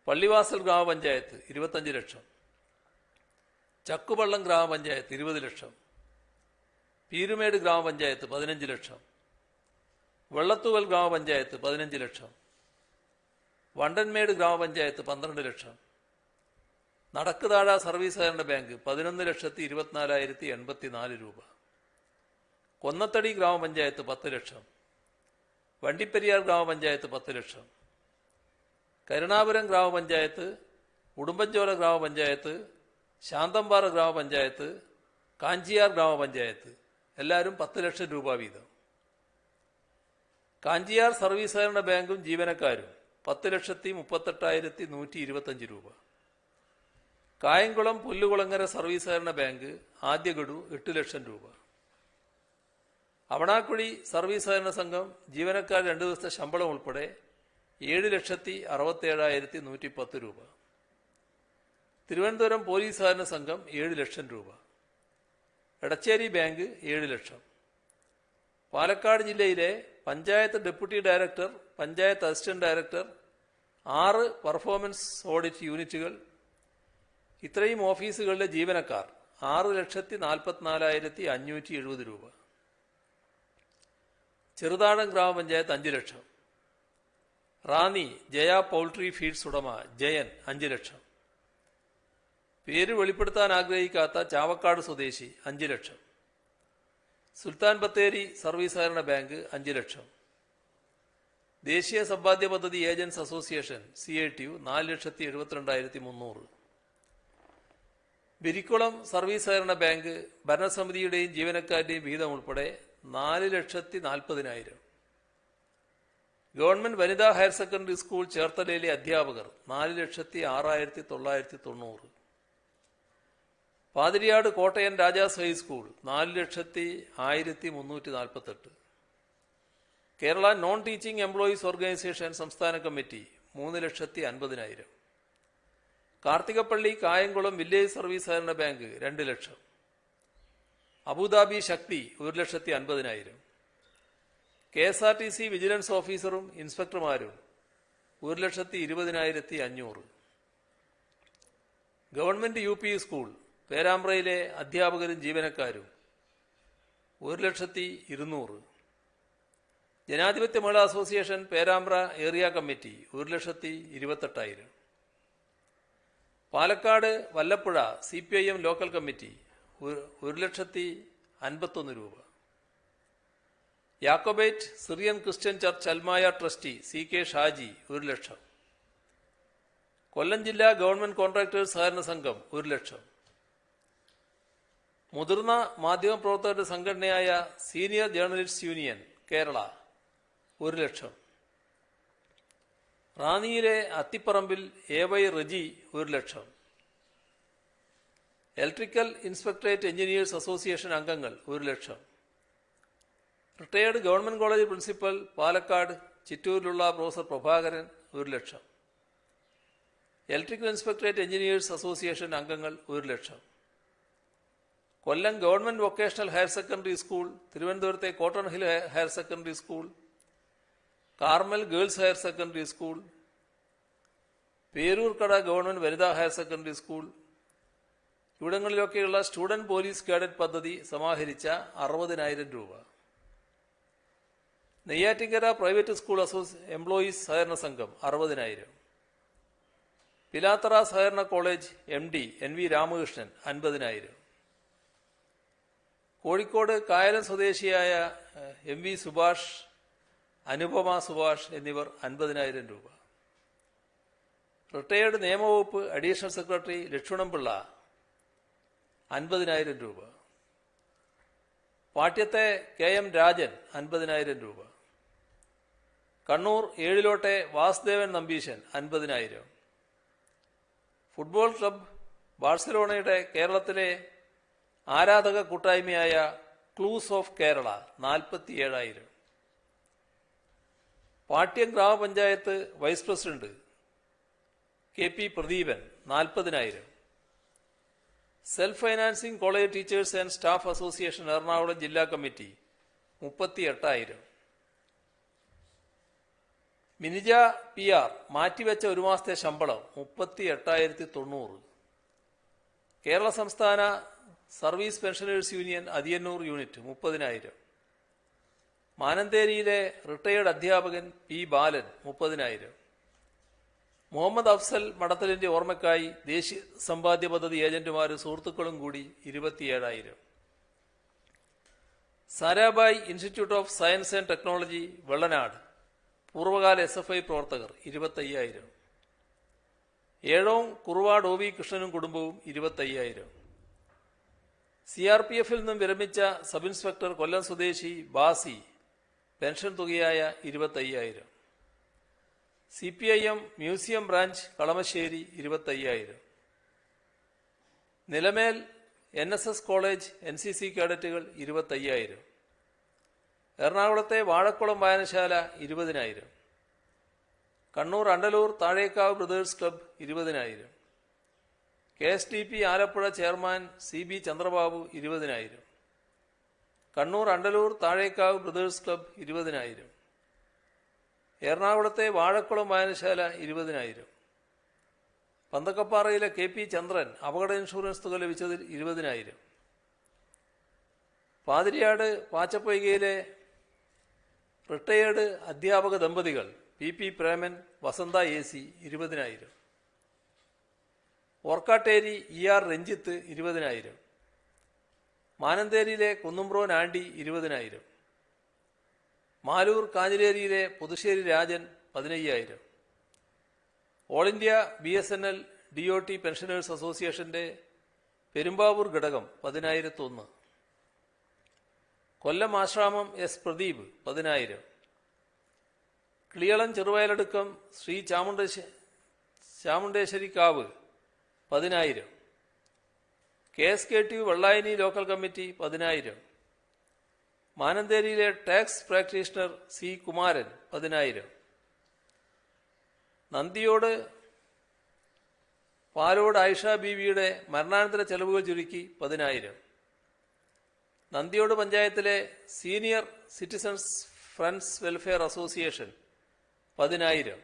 [SPEAKER 1] പള്ളിവാസൽ ഗ്രാമപഞ്ചായത്ത് 25 ലക്ഷം, ചക്കുപള്ളം ഗ്രാമപഞ്ചായത്ത് 20 ലക്ഷം, പീരുമേട് ഗ്രാമപഞ്ചായത്ത് 15 ലക്ഷം, വെള്ളത്തൂവൽ ഗ്രാമപഞ്ചായത്ത് 15 ലക്ഷം, വണ്ടൻമേട് ഗ്രാമപഞ്ചായത്ത് 12 ലക്ഷം, നടക്കുതാഴ സർവീസ് സഹകരണ ബാങ്ക് 11,24,084 രൂപ, കൊന്നത്തടി ഗ്രാമപഞ്ചായത്ത് 10 ലക്ഷം, വണ്ടിപ്പെരിയാർ ഗ്രാമപഞ്ചായത്ത് 10 ലക്ഷം, കരുണാപുരം ഗ്രാമപഞ്ചായത്ത്, ഉടുമ്പൻചോല ഗ്രാമപഞ്ചായത്ത്, ശാന്തമ്പാറ ഗ്രാമപഞ്ചായത്ത്, കാഞ്ചിയാർ ഗ്രാമപഞ്ചായത്ത് എല്ലാവരും 10 ലക്ഷം രൂപ വീതം. കാഞ്ചിയാർ സർവീസ് സഹകരണ ബാങ്കും ജീവനക്കാരും 10,38,125 രൂപ. കായംകുളം പുല്ലുകുളങ്ങര സർവീസ് സഹകരണ ബാങ്ക് ആദ്യ ഗഡു 8 ലക്ഷം രൂപ. അവണാക്കുഴി സർവീസ് സഹകരണ സംഘം ജീവനക്കാർ 2 ദിവസത്തെ ശമ്പളം ഉൾപ്പെടെ 7,67,110 രൂപ. തിരുവനന്തപുരം പോലീസ് സഹകരണ സംഘം 7 ലക്ഷം രൂപ. എടച്ചേരി ബാങ്ക് 7 ലക്ഷം. പാലക്കാട് ജില്ലയിലെ panchayat deputy director, panchayat assistant director, 6 performance audit യൂണിറ്റുകൾ, ഇത്രയും ഓഫീസുകളിലെ ജീവനക്കാർ 6,44,570 രൂപ. ചെറുതാഴം ഗ്രാമപഞ്ചായത്ത് 5 ലക്ഷം. റാന്നി ജയ പൗൾട്രി ഫീഡ്സ് ഉടമ ജയൻ 5 ലക്ഷം. പേര് വെളിപ്പെടുത്താൻ ആഗ്രഹിക്കാത്ത ചാവക്കാട് സ്വദേശി 5 ലക്ഷം. സുൽത്താൻ ബത്തേരി സർവീസ് സഹകരണ ബാങ്ക് 5 ലക്ഷം. ദേശീയ സമ്പാദ്യ പദ്ധതി agents association CATU 4,72,300. Birikkulam service സഹകരണ ബാങ്ക് ഭരണസമിതിയുടെയും ജീവനക്കാരുടെയും വിഹിതം ഉൾപ്പെടെ 4,40,000. Government Vanitha higher secondary school ചേർത്തലയിലെ അധ്യാപകർ 4,06,990. Pathiriyad Kottayam Rajas high school 4,01,348. Kerala non teaching employees organisation സംസ്ഥാന committee 3,50,000. Karthikappally Kayamkulam village service സഹകരണ bank 2 lakh. Abu Dhabi Shakti 1,50,000. KSRTC vigilance ഓഫീസറും ഇൻസ്പെക്ടർമാരും 1,20,500. ഗവൺമെന്റ് UP സ്കൂൾ പേരാമ്പ്രയിലെ അധ്യാപകരും ജീവനക്കാരും 1,200,000. Janadhipatya Mahila association Perambra area committee 1,28,000. Palakkad Vallappuzha CPIM local committee 1,51,000 രൂപ. യാക്കോബൈറ്റ് സിറിയൻ ക്രിസ്ത്യൻ ചർച്ച് അൽമായ ട്രസ്റ്റി CK ഷാജി 1 ലക്ഷം. കൊല്ലം ജില്ലാ ഗവൺമെന്റ് കോൺട്രാക്ടേഴ്സ് സഹകരണ സംഘം 1 ലക്ഷം. മുതിർന്ന മാധ്യമപ്രവർത്തകരുടെ സംഘടനയായ senior journalist union Kerala 1 lakh. റാന്നിയിലെ Athipparambil AY Reji 1 lakh. Electrical inspectorate engineers association അംഗങ്ങൾ 1 lakh. Retired government college principal Palakkad ചിറ്റൂരിലുള്ള professor Prabhakaran 1 lakh. Electrical inspectorate engineers association അംഗങ്ങൾ 1 lakh. Kollam government vocational higher secondary school, തിരുവനന്തപുരത്തെ cotton hill higher secondary school, Carmel girls higher secondary school, Peroorkada government Vanitha higher secondary school, ഇവിടങ്ങളിലൊക്കെയുള്ള student police cadet പദ്ധതി സമാഹരിച്ച 60,000 രൂപ. Neyyattinkara private school employees സഹകരണ സംഘം 60,000. പിലാത്തറ സഹകരണ college MD NV Ramakrishnan 50,000. Kozhikode Kayalam സ്വദേശിയായ MV സുഭാഷ്, അനുപമ സുഭാഷ് എന്നിവർ 50,000 രൂപ. റിട്ടയേർഡ് നിയമവകുപ്പ് അഡീഷണൽ സെക്രട്ടറി ലക്ഷ്മണൻപിള്ള 50,000 രൂപ. പാട്യത്തെ KM രാജൻ 50,000 രൂപ. കണ്ണൂർ ഏഴിലോട്ടെ വാസുദേവൻ നമ്പീശൻ 50,000. ഫുട്ബോൾ ക്ലബ് ബാഴ്സലോണയുടെ കേരളത്തിലെ ആരാധക കൂട്ടായ്മയായ ക്ലൂസ് ഓഫ് കേരള 47,000. പാട്യം ഗ്രാമപഞ്ചായത്ത് vice president KP Pradeepan 40,000. Self financing college teachers and staff association Ernakulam ജില്ലാ കമ്മിറ്റി 38,000. മിനിജ PR മാറ്റിവെച്ച ഒരു മാസത്തെ ശമ്പളം 38,090. കേരള സംസ്ഥാന service pensioners union Athiyannoor unit 30,000. മാനന്തേരിയിലെ റിട്ടയേർഡ് അധ്യാപകൻ P ബാലൻ 30,000. മുഹമ്മദ് അഫ്സൽ മടത്തലിന്റെ ഓർമ്മയ്ക്കായി ദേശീയ സമ്പാദ്യ പദ്ധതി ഏജന്റുമാരും സുഹൃത്തുക്കളും കൂടി 27,000. Sarabhai institute of science and technology Vellanad പൂർവ്വകാല SFI പ്രവർത്തകർ 25,000. ഏഴോം കുറുവാട് OV കൃഷ്ണനും കുടുംബവും 25,000. CRPFിൽ നിന്നും വിരമിച്ച സബ് ഇൻസ്പെക്ടർ കൊല്ലം സ്വദേശി ബാസി പെൻഷൻ തുകയായ 25,000. CPIM museum branch Kalamassery 25,000. Nilamel NSS college NCC കേഡറ്റുകൾ 25,000. എറണാകുളത്തെ വാഴക്കുളം വായനശാല 20,000. Kannur Andalur Thazhekkavu brothers club 20,000. KSDP Alappuzha chairman CB Chandrababu 20,000. Kannur Andalur Thazhekkavu brothers club 20,000. എറണാകുളത്തെ വാഴക്കുളം വായനശാല 20,000. പന്തക്കപ്പാറയിലെ KP ചന്ദ്രൻ അപകട ഇൻഷുറൻസ് തുക ലഭിച്ചതിൽ 20,000. പാതിരിയാട് പാച്ചപ്പൊയ്കയിലെ റിട്ടയേർഡ് അധ്യാപക ദമ്പതികൾ PP Preman Vasantha AC 20,000. Orkkatteri ER Ranjith 20,000. മാനന്തേരിയിലെ കുന്നുംബ്രോൻ ആൻഡി 20,000. മാലൂർ കാഞ്ഞിലേരിയിലെ Puthussery Rajan 15,000. All India BSNL DOT pensioners അസോസിയേഷന്റെ പെരുമ്പാവൂർ ഘടകം 10,001. കൊല്ലം ആശ്രാമം S പ്രദീപ് 10,000. കിളിയളം ചെറുവയലടുക്കം ശ്രീ ചാമുണ്ടേശ്വരിക്കാവ് 10,000. KSKTU Vellayani local committee 10,000. മാനന്തേരിയിലെ tax practitioner C Kumaran 10,000. Nandiyode Palode Ayisha ബീവിയുടെ മരണാനന്തര ചെലവുകൾ ചുരുക്കി 10,000. നന്ദിയോട് പഞ്ചായത്തിലെ senior citizens friends welfare association 10,000.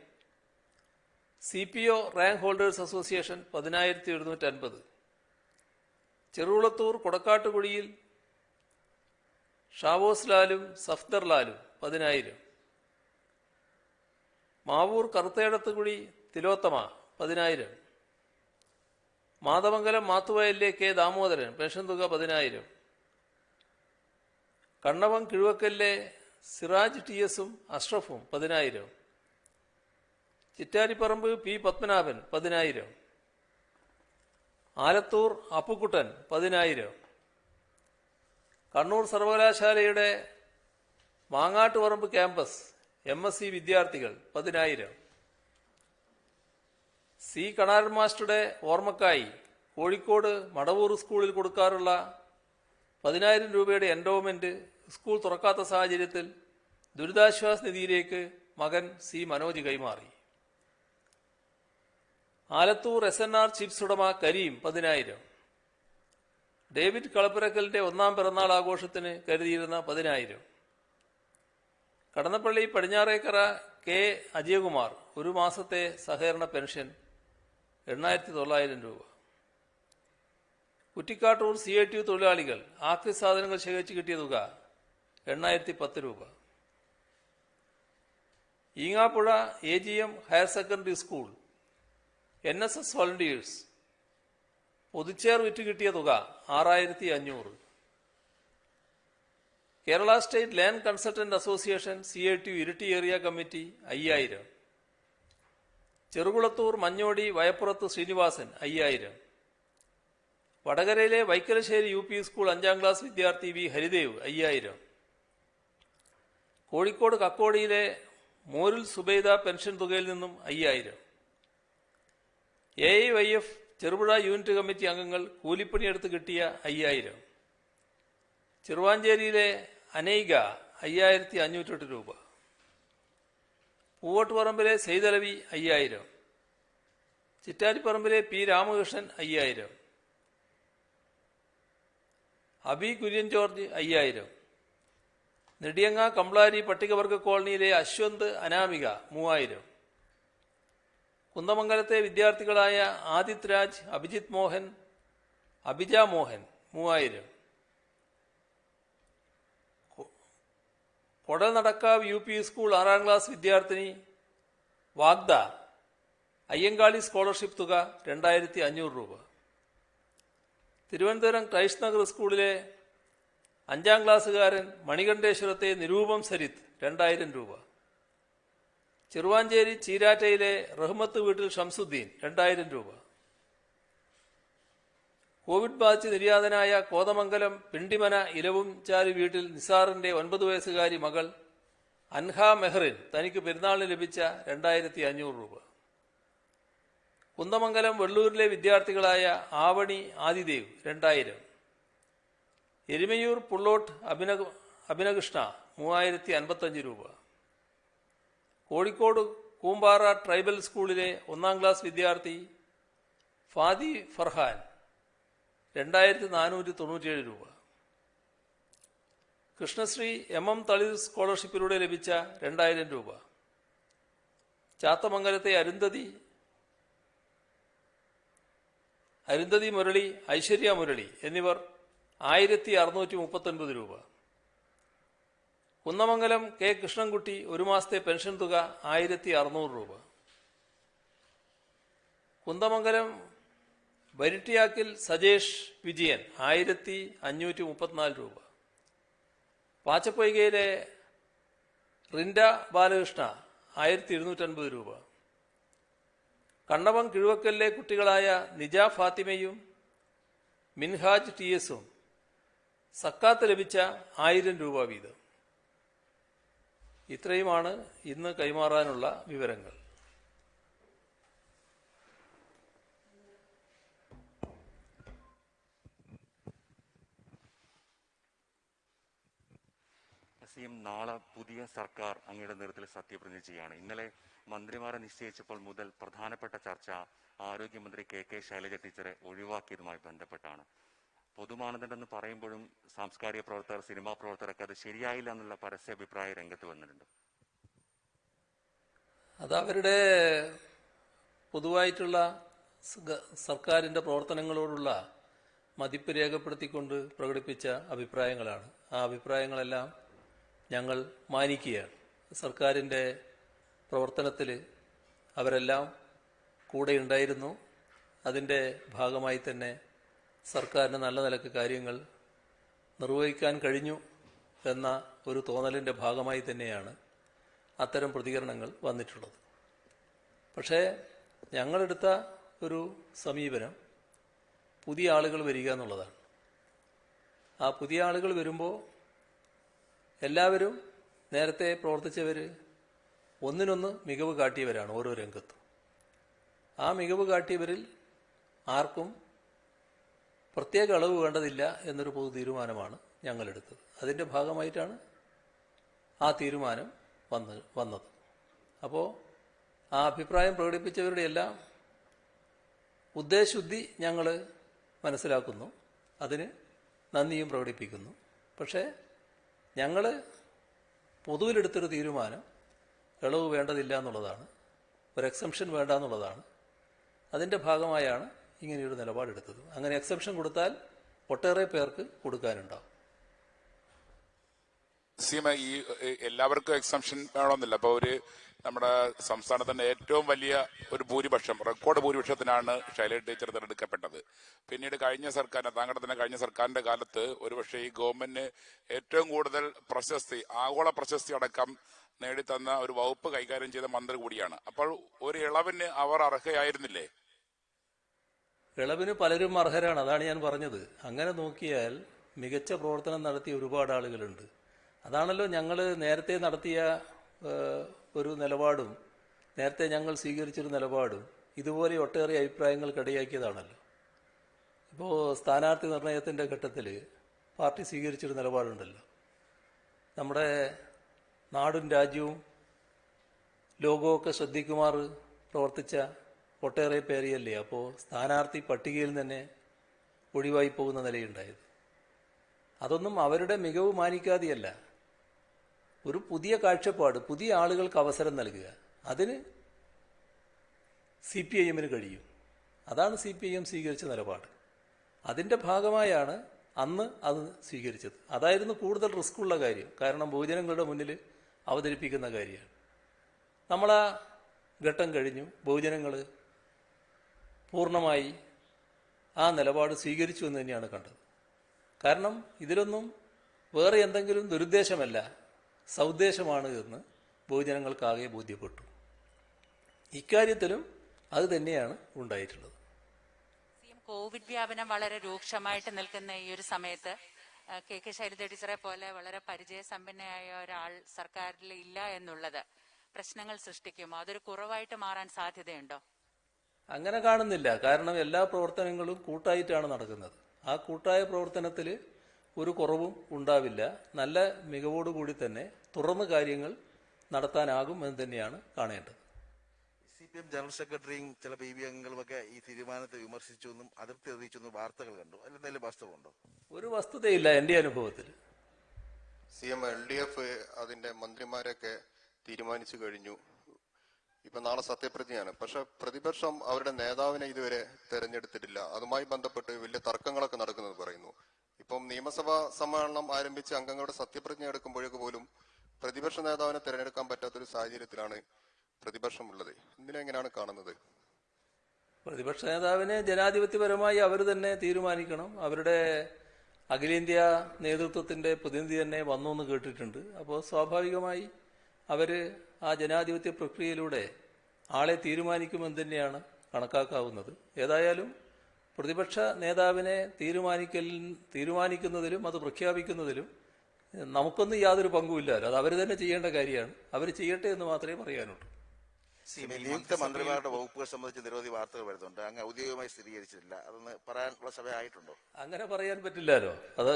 [SPEAKER 1] CPO rank holders association 10,750. Cherukulathur Kodakkattukuzhiyil Shavos ലാലും സഫ്ദർ ലാലും 10,000. മാവൂർ കറുത്തേടത്തുകുഴി തിലോത്തമ 10,000. മാതമംഗലം മാത്തുവയലിലെ K ദാമോദരൻ പെൻഷൻ തുക 10,000. കണ്ണവം കിഴുവക്കലിലെ സിറാജ് TSഉം അഷ്റഫും 10,000. ചിറ്റാരിപ്പറമ്പ് P പത്മനാഭൻ 10,000. ആലത്തൂർ അപ്പുക്കുട്ടൻ 10,000. കണ്ണൂർ സർവകലാശാലയുടെ മാങ്ങാട്ടുപറമ്പ് ക്യാമ്പസ് MSc വിദ്യാർത്ഥികൾ 10,000. C കണാരൻ മാസ്റ്ററുടെ ഓർമ്മക്കായി കോഴിക്കോട് മടവൂർ സ്കൂളിൽ കൊടുക്കാറുള്ള 10,000 രൂപയുടെ എൻഡോവ്മെന്റ് സ്കൂൾ തുറക്കാത്ത സാഹചര്യത്തിൽ ദുരിതാശ്വാസ നിധിയിലേക്ക് മകൻ C മനോജ് കൈമാറി. ആലത്തൂർ SNR ചിപ്സ് ഉടമ കരീം 10,000. ഡേവിഡ് കളപ്പുരക്കലിന്റെ 1ാം പിറന്നാൾ ആഘോഷത്തിന് കരുതിയിരുന്ന 10,000. കടന്നപ്പള്ളി പടിഞ്ഞാറേക്കര K അജയകുമാർ ഒരു മാസത്തെ സഹകരണ പെൻഷൻ 8,900 രൂപ. കുറ്റിക്കാട്ടൂർ CITU തൊഴിലാളികൾ ആക്രി സാധനങ്ങൾ ശേഖരിച്ച് കിട്ടിയ തുക 8,010 രൂപ. Eengapuzha AGM higher secondary school NSS volunteers പൊതുച്ചേർ വിറ്റ് കിട്ടിയ തുക 6,500. Kerala state land consultant association CITU Iritty area committee 5,000. Cherukulathur Manjodi വയപ്പുറത്ത് ശ്രീനിവാസൻ 5,000. വടകരയിലെ വൈക്കലശ്ശേരി UP സ്കൂൾ 5ാം ക്ലാസ് വിദ്യാർത്ഥി V ഹരിദേവ് 5,000. കോഴിക്കോട് കക്കോടിയിലെ മോരുൽ സുബൈദ പെൻഷൻ തുകയിൽ നിന്നും 5,000. AIYF ചെറുപുഴ യൂണിറ്റ് കമ്മിറ്റി അംഗങ്ങൾ കൂലിപ്പണിയെടുത്ത് കിട്ടിയ 5,000. ചെറുവാഞ്ചേരിയിലെ അനൈക 5508 രൂപ. പൂവട്ടുപറമ്പിലെ സെയ്തലവി 5000. ചിറ്റാരിപ്പറമ്പിലെ പി രാമകൃഷ്ണൻ 5000. അബി കുര്യൻ ജോർജ് 5000. നെടിയങ്ങ കംപ്ലാരി പട്ടികവർഗ കോളനിയിലെ അശ്വന്ത് അനാമിക 3000. കുന്ദമംഗലത്തെ വിദ്യാർത്ഥികളായ Adith Raj, Abhijith Mohan, Abhija Mohan 3000. Kodalnadakkavu U P school 6ാം ക്ലാസ് വിദ്യാർത്ഥിനി വാഗ്ദ അയ്യങ്കാളി സ്കോളർഷിപ്പ് തുക 2500 രൂപ. തിരുവനന്തപുരം ക്രൈസ്റ്റ് നഗർ സ്കൂളിലെ 5ാം ക്ലാസ്സുകാരൻ മണികണ്ഠേശ്വരത്തെ നിരൂപം സരിത്ത് 2000 രൂപ. ചെറുവാഞ്ചേരി ചീരാറ്റയിലെ റഹ്മത്ത് വീട്ടിൽ ഷംസുദ്ദീൻ 2000 രൂപ. കോവിഡ് ബാധിച്ച് നിര്യാതനായ കോതമംഗലം പിണ്ടിമന ഇലവും ചാരി വീട്ടിൽ നിസാറിന്റെ 9 വയസ്സുകാരി മകൾ അൻഹ മെഹറിൻ തനിക്ക് പെരുന്നാളിന് ലഭിച്ച 2500 രൂപ. കുന്ദമംഗലം വെള്ളൂരിലെ വിദ്യാർത്ഥികളായ ആവണി ആദിദേവ് 2000. എരുമയൂർ പുള്ളോട്ട് അഭിനകൃഷ്ണ 3055 രൂപ. കോഴിക്കോട് കൂമ്പാറ ട്രൈബൽ സ്കൂളിലെ 1ാം ക്ലാസ് വിദ്യാർത്ഥി ഫാദി ഫർഹാൻ 2497 രൂപ. കൃഷ്ണശ്രീ എം തളിർ സ്കോളർഷിപ്പിലൂടെ ലഭിച്ച 2000 രൂപ. ചാത്തമംഗലത്തെ അരുന്ധതി മുരളി, ഐശ്വര്യ മുരളി എന്നിവർ 1639 രൂപ. കുന്നമംഗലം കെ കൃഷ്ണൻകുട്ടി 1 മാസത്തെ പെൻഷൻ തുക 1600 രൂപ. കുന്ദമംഗലം വരിട്ടിയാക്കിൽ സജേഷ് വിജയൻ 1534 രൂപ. പാച്ചപ്പൊയ്കയിലെ റിൻഡ ബാലകൃഷ്ണ 1250 രൂപ. കണ്ണവം കിഴുവക്കലിലെ കുട്ടികളായ നിജ ഫാത്തിമയും മിൻഹാജ് ടി എസും സക്കാത്ത് ലഭിച്ച 1000 രൂപ വീതം. ഇത്രയുമാണ് ഇന്ന് കൈമാറാനുള്ള വിവരങ്ങൾ.
[SPEAKER 2] നാളെ പുതിയ സർക്കാർ അങ്ങയുടെ നേതൃത്വത്തിൽ സത്യപ്രതിജ്ഞ ചെയ്യാണ്. ഇന്നലെ മന്ത്രിമാരെ നിശ്ചയിച്ചപ്പോൾ മുതൽ പ്രധാനപ്പെട്ട ചർച്ച ആരോഗ്യമന്ത്രി കെ ശൈലജ ടീച്ചറെ ഒഴിവാക്കിയതുമായി ബന്ധപ്പെട്ടാണ്. പൊതുമാനദണ്ഡം എന്ന് പറയുമ്പോഴും സാംസ്കാരിക പ്രവർത്തകർ, സിനിമാ പ്രവർത്തകരൊക്കെ അത് ശരിയായില്ല എന്നുള്ള പരസ്യാഭിപ്രായം രംഗത്ത് വന്നിട്ടുണ്ട്.
[SPEAKER 1] അത് അവരുടെ പൊതുവായിട്ടുള്ള സർക്കാരിൻ്റെ പ്രവർത്തനങ്ങളോടുള്ള മതിപ്പ് രേഖപ്പെടുത്തിക്കൊണ്ട് പ്രകടിപ്പിച്ച അഭിപ്രായങ്ങളാണ്. ആ അഭിപ്രായങ്ങളെല്ലാം ഞങ്ങൾ മാനിക്കുകയാണ്. സർക്കാരിൻ്റെ പ്രവർത്തനത്തിൽ അവരെല്ലാം കൂടെയുണ്ടായിരുന്നു. അതിൻ്റെ ഭാഗമായി തന്നെ സർക്കാരിന് നല്ല നിലക്ക് കാര്യങ്ങൾ നിർവഹിക്കാൻ കഴിഞ്ഞു എന്ന ഒരു തോന്നലിൻ്റെ ഭാഗമായി തന്നെയാണ് അത്തരം പ്രതികരണങ്ങൾ വന്നിട്ടുള്ളത്. പക്ഷേ ഞങ്ങളെടുത്ത ഒരു സമീപനം പുതിയ ആളുകൾ വരിക എന്നുള്ളതാണ്. ആ പുതിയ ആളുകൾ വരുമ്പോൾ എല്ലാവരും നേരത്തെ പ്രവർത്തിച്ചവർ ഒന്നിനൊന്ന് മികവ് കാട്ടിയവരാണ് ഓരോ രംഗത്തും. ആ മികവ് കാട്ടിയവരിൽ ആർക്കും പ്രത്യേക അളവ് വേണ്ടതില്ല എന്നൊരു പൊതു തീരുമാനമാണ് ഞങ്ങളെടുത്തത്. അതിൻ്റെ ഭാഗമായിട്ടാണ് ആ തീരുമാനം വന്നത്. അപ്പോൾ ആ അഭിപ്രായം പ്രകടിപ്പിച്ചവരുടെ എല്ലാം ഉദ്ദേശശുദ്ധി ഞങ്ങൾ മനസ്സിലാക്കുന്നു, അതിന് നന്ദിയും പ്രകടിപ്പിക്കുന്നു. പക്ഷേ ഞങ്ങൾ പൊതുവിലെടുത്തൊരു തീരുമാനം ഇളവ് വേണ്ടതില്ല എന്നുള്ളതാണ്, ഒരു എക്സംഷൻ വേണ്ട എന്നുള്ളതാണ്. അതിൻ്റെ ഭാഗമായാണ് ഇങ്ങനെയൊരു നിലപാടെടുത്തത്. അങ്ങനെ എക്സംഷൻ കൊടുത്താൽ ഒട്ടേറെ പേർക്ക് കൊടുക്കാനുണ്ടാവും.
[SPEAKER 3] ഈ എല്ലാവർക്കും എക്സംഷൻ വേണമെന്നില്ല. അപ്പോൾ നമ്മുടെ സംസ്ഥാനത്തിന്റെ ഏറ്റവും വലിയ ഒരു ഭൂരിപക്ഷം, റെക്കോർഡ് ഭൂരിപക്ഷത്തിനാണ് ശൈലജ ടീച്ചർ തിരഞ്ഞെടുക്കപ്പെട്ടത്. പിന്നീട് കഴിഞ്ഞ സർക്കാരിന്, താങ്കളുടെ തന്നെ കഴിഞ്ഞ സർക്കാരിന്റെ കാലത്ത് ഒരുപക്ഷെ ഈ ഗവൺമെന്റിന് ഏറ്റവും കൂടുതൽ പ്രശസ്തി, ആഗോള പ്രശസ്തി അടക്കം നേടിത്തന്ന ഒരു വകുപ്പ് കൈകാര്യം ചെയ്ത മന്ത്രി കൂടിയാണ്. അപ്പോൾ ഒരു ഇളവിന് അവർ അർഹയായിരുന്നില്ലേ?
[SPEAKER 1] ഇളവിന് പലരും അർഹരാണ്, അതാണ് ഞാൻ പറഞ്ഞത്. അങ്ങനെ നോക്കിയാൽ മികച്ച പ്രവർത്തനം നടത്തിയ ഒരുപാട് ആളുകളുണ്ട്. അതാണല്ലോ ഞങ്ങൾ നേരത്തെ നടത്തിയ ഒരു നിലപാടും നേരത്തെ ഞങ്ങൾ സ്വീകരിച്ചൊരു നിലപാടും ഇതുപോലെ ഒട്ടേറെ അഭിപ്രായങ്ങൾക്കിടയാക്കിയതാണല്ലോ. ഇപ്പോൾ സ്ഥാനാർത്ഥി നിർണയത്തിൻ്റെ ഘട്ടത്തിൽ പാർട്ടി സ്വീകരിച്ചൊരു നിലപാടുണ്ടല്ലോ. നമ്മുടെ നാടും രാജ്യവും ലോകമൊക്കെ ശ്രദ്ധിക്കുമാർ പ്രവർത്തിച്ച ഒട്ടേറെ പേരെയല്ലേ അപ്പോൾ സ്ഥാനാർത്ഥി പട്ടികയിൽ തന്നെ ഒഴിവായി പോകുന്ന നിലയുണ്ടായത്. അതൊന്നും അവരുടെ മികവ് മാനിക്കാതെയല്ല, ഒരു പുതിയ കാഴ്ചപ്പാട്, പുതിയ ആളുകൾക്ക് അവസരം നൽകുക, അതിന് CPIM-ന് കഴിയും. അതാണ് CPIM സ്വീകരിച്ച നിലപാട്. അതിൻ്റെ ഭാഗമായാണ് അന്ന് അത് സ്വീകരിച്ചത്. അതായിരുന്നു കൂടുതൽ റിസ്ക് ഉള്ള കാര്യം, കാരണം ബഹുജനങ്ങളുടെ മുന്നിൽ അവതരിപ്പിക്കുന്ന കാര്യമാണ്. നമ്മളാ ഘട്ടം കഴിഞ്ഞു, ബഹുജനങ്ങൾ പൂർണ്ണമായി ആ നിലപാട് സ്വീകരിച്ചു എന്ന് തന്നെയാണ് കണ്ടത്. കാരണം ഇതിലൊന്നും വേറെ എന്തെങ്കിലും ദുരുദ്ദേശമല്ല, സൗദ്ദേശമാണ് എന്ന് ബഹുജനങ്ങൾക്കാകെ ബോധ്യപ്പെട്ടു. ഇക്കാര്യത്തിലും അത് തന്നെയാണ് ഉണ്ടായിട്ടുള്ളത്.
[SPEAKER 4] കോവിഡ് വ്യാപനം വളരെ രൂക്ഷമായിട്ട് നിൽക്കുന്ന ഈ ഒരു സമയത്ത് KK ശൈലജ ടീച്ചറെ പോലെ വളരെ പരിചയസമ്പന്നയായ ഒരാൾ സർക്കാരിൽ ഇല്ല എന്നുള്ളത് പ്രശ്നങ്ങൾ സൃഷ്ടിക്കുമോ? അതൊരു കുറവായിട്ട് മാറാൻ സാധ്യതയുണ്ടോ?
[SPEAKER 1] അങ്ങനെ കാണുന്നില്ല. കാരണം എല്ലാ പ്രവർത്തനങ്ങളും കൂട്ടായിട്ടാണ് നടക്കുന്നത്. ആ കൂട്ടായ പ്രവർത്തനത്തിൽ ഒരു കുറവും ഉണ്ടാവില്ല. നല്ല മികവോടുകൂടി തന്നെ തുറന്ന് കാര്യങ്ങൾ നടത്താനാകും എന്ന് തന്നെയാണ് കാണേണ്ടത്.
[SPEAKER 5] CPM ജനറൽ സെക്രട്ടറിയും ചില PB അംഗങ്ങളുമൊക്കെ ഈ തീരുമാനത്തെ വിമർശിച്ചു എന്നും അതിർത്തി അറിയിച്ചു എന്നും വാർത്തകൾ കണ്ടു. അതിലെന്തെങ്കിലും വാസ്തവമുണ്ടോ?
[SPEAKER 1] ഒരു വസ്തുതയില്ല എൻ്റെ അനുഭവത്തിൽ.
[SPEAKER 6] CM LDF അതിന്റെ മന്ത്രിമാരൊക്കെ തീരുമാനിച്ചു കഴിഞ്ഞു. ഇപ്പൊ നാളെ സത്യപ്രതിജ്ഞയാണ്. പക്ഷെ പ്രതിപക്ഷം അവരുടെ നേതാവിനെ ഇതുവരെ തെരഞ്ഞെടുത്തിട്ടില്ല. അതുമായി ബന്ധപ്പെട്ട് വലിയ തർക്കങ്ങളൊക്കെ നടക്കുന്നത് പറയുന്നു. ഇപ്പം നിയമസഭാ സമ്മേളനം ആരംഭിച്ച് അംഗങ്ങളുടെ സത്യപ്രതിജ്ഞ എടുക്കുമ്പോഴേക്ക് പോലും പ്രതിപക്ഷ നേതാവിനെ തെരഞ്ഞെടുക്കാൻ പറ്റാത്തൊരു സാഹചര്യത്തിലാണ് പ്രതിപക്ഷം ഉള്ളത്. ഇതിനെങ്ങനെയാണ് കാണുന്നത്?
[SPEAKER 1] പ്രതിപക്ഷ നേതാവിനെ ജനാധിപത്യപരമായി അവർ തന്നെ തീരുമാനിക്കണം. അവരുടെ അഖിലേന്ത്യാ നേതൃത്വത്തിന്റെ പ്രതിനിധി തന്നെ വന്നു എന്ന് കേട്ടിട്ടുണ്ട്. അപ്പോൾ സ്വാഭാവികമായി അവർ ആ ജനാധിപത്യ പ്രക്രിയയിലൂടെ ആളെ തീരുമാനിക്കുമെന്ന് തന്നെയാണ് കണക്കാക്കാവുന്നത്. ഏതായാലും പ്രതിപക്ഷ നേതാവിനെ തീരുമാനിക്കുന്നതിലും അത് പ്രഖ്യാപിക്കുന്നതിലും നമുക്കൊന്നും യാതൊരു പങ്കുമില്ലല്ലോ. അത് അവർ തന്നെ ചെയ്യേണ്ട കാര്യമാണ്. അവർ ചെയ്യട്ടെ എന്ന് മാത്രമേ പറയാനുള്ളൂ.
[SPEAKER 5] നിയുക്ത മന്ത്രിമാരുടെ വകുപ്പുകൾ സംബന്ധിച്ച് നിരവധി വാർത്തകൾ വരുന്നുണ്ട്. അങ്ങ് ഔദ്യോഗികമായി സ്ഥിരീകരിച്ചിട്ടില്ല. അതൊന്ന് പറയാനുള്ള സമയമായിട്ടുണ്ടോ?
[SPEAKER 1] അങ്ങനെ പറയാൻ പറ്റില്ലല്ലോ. അത്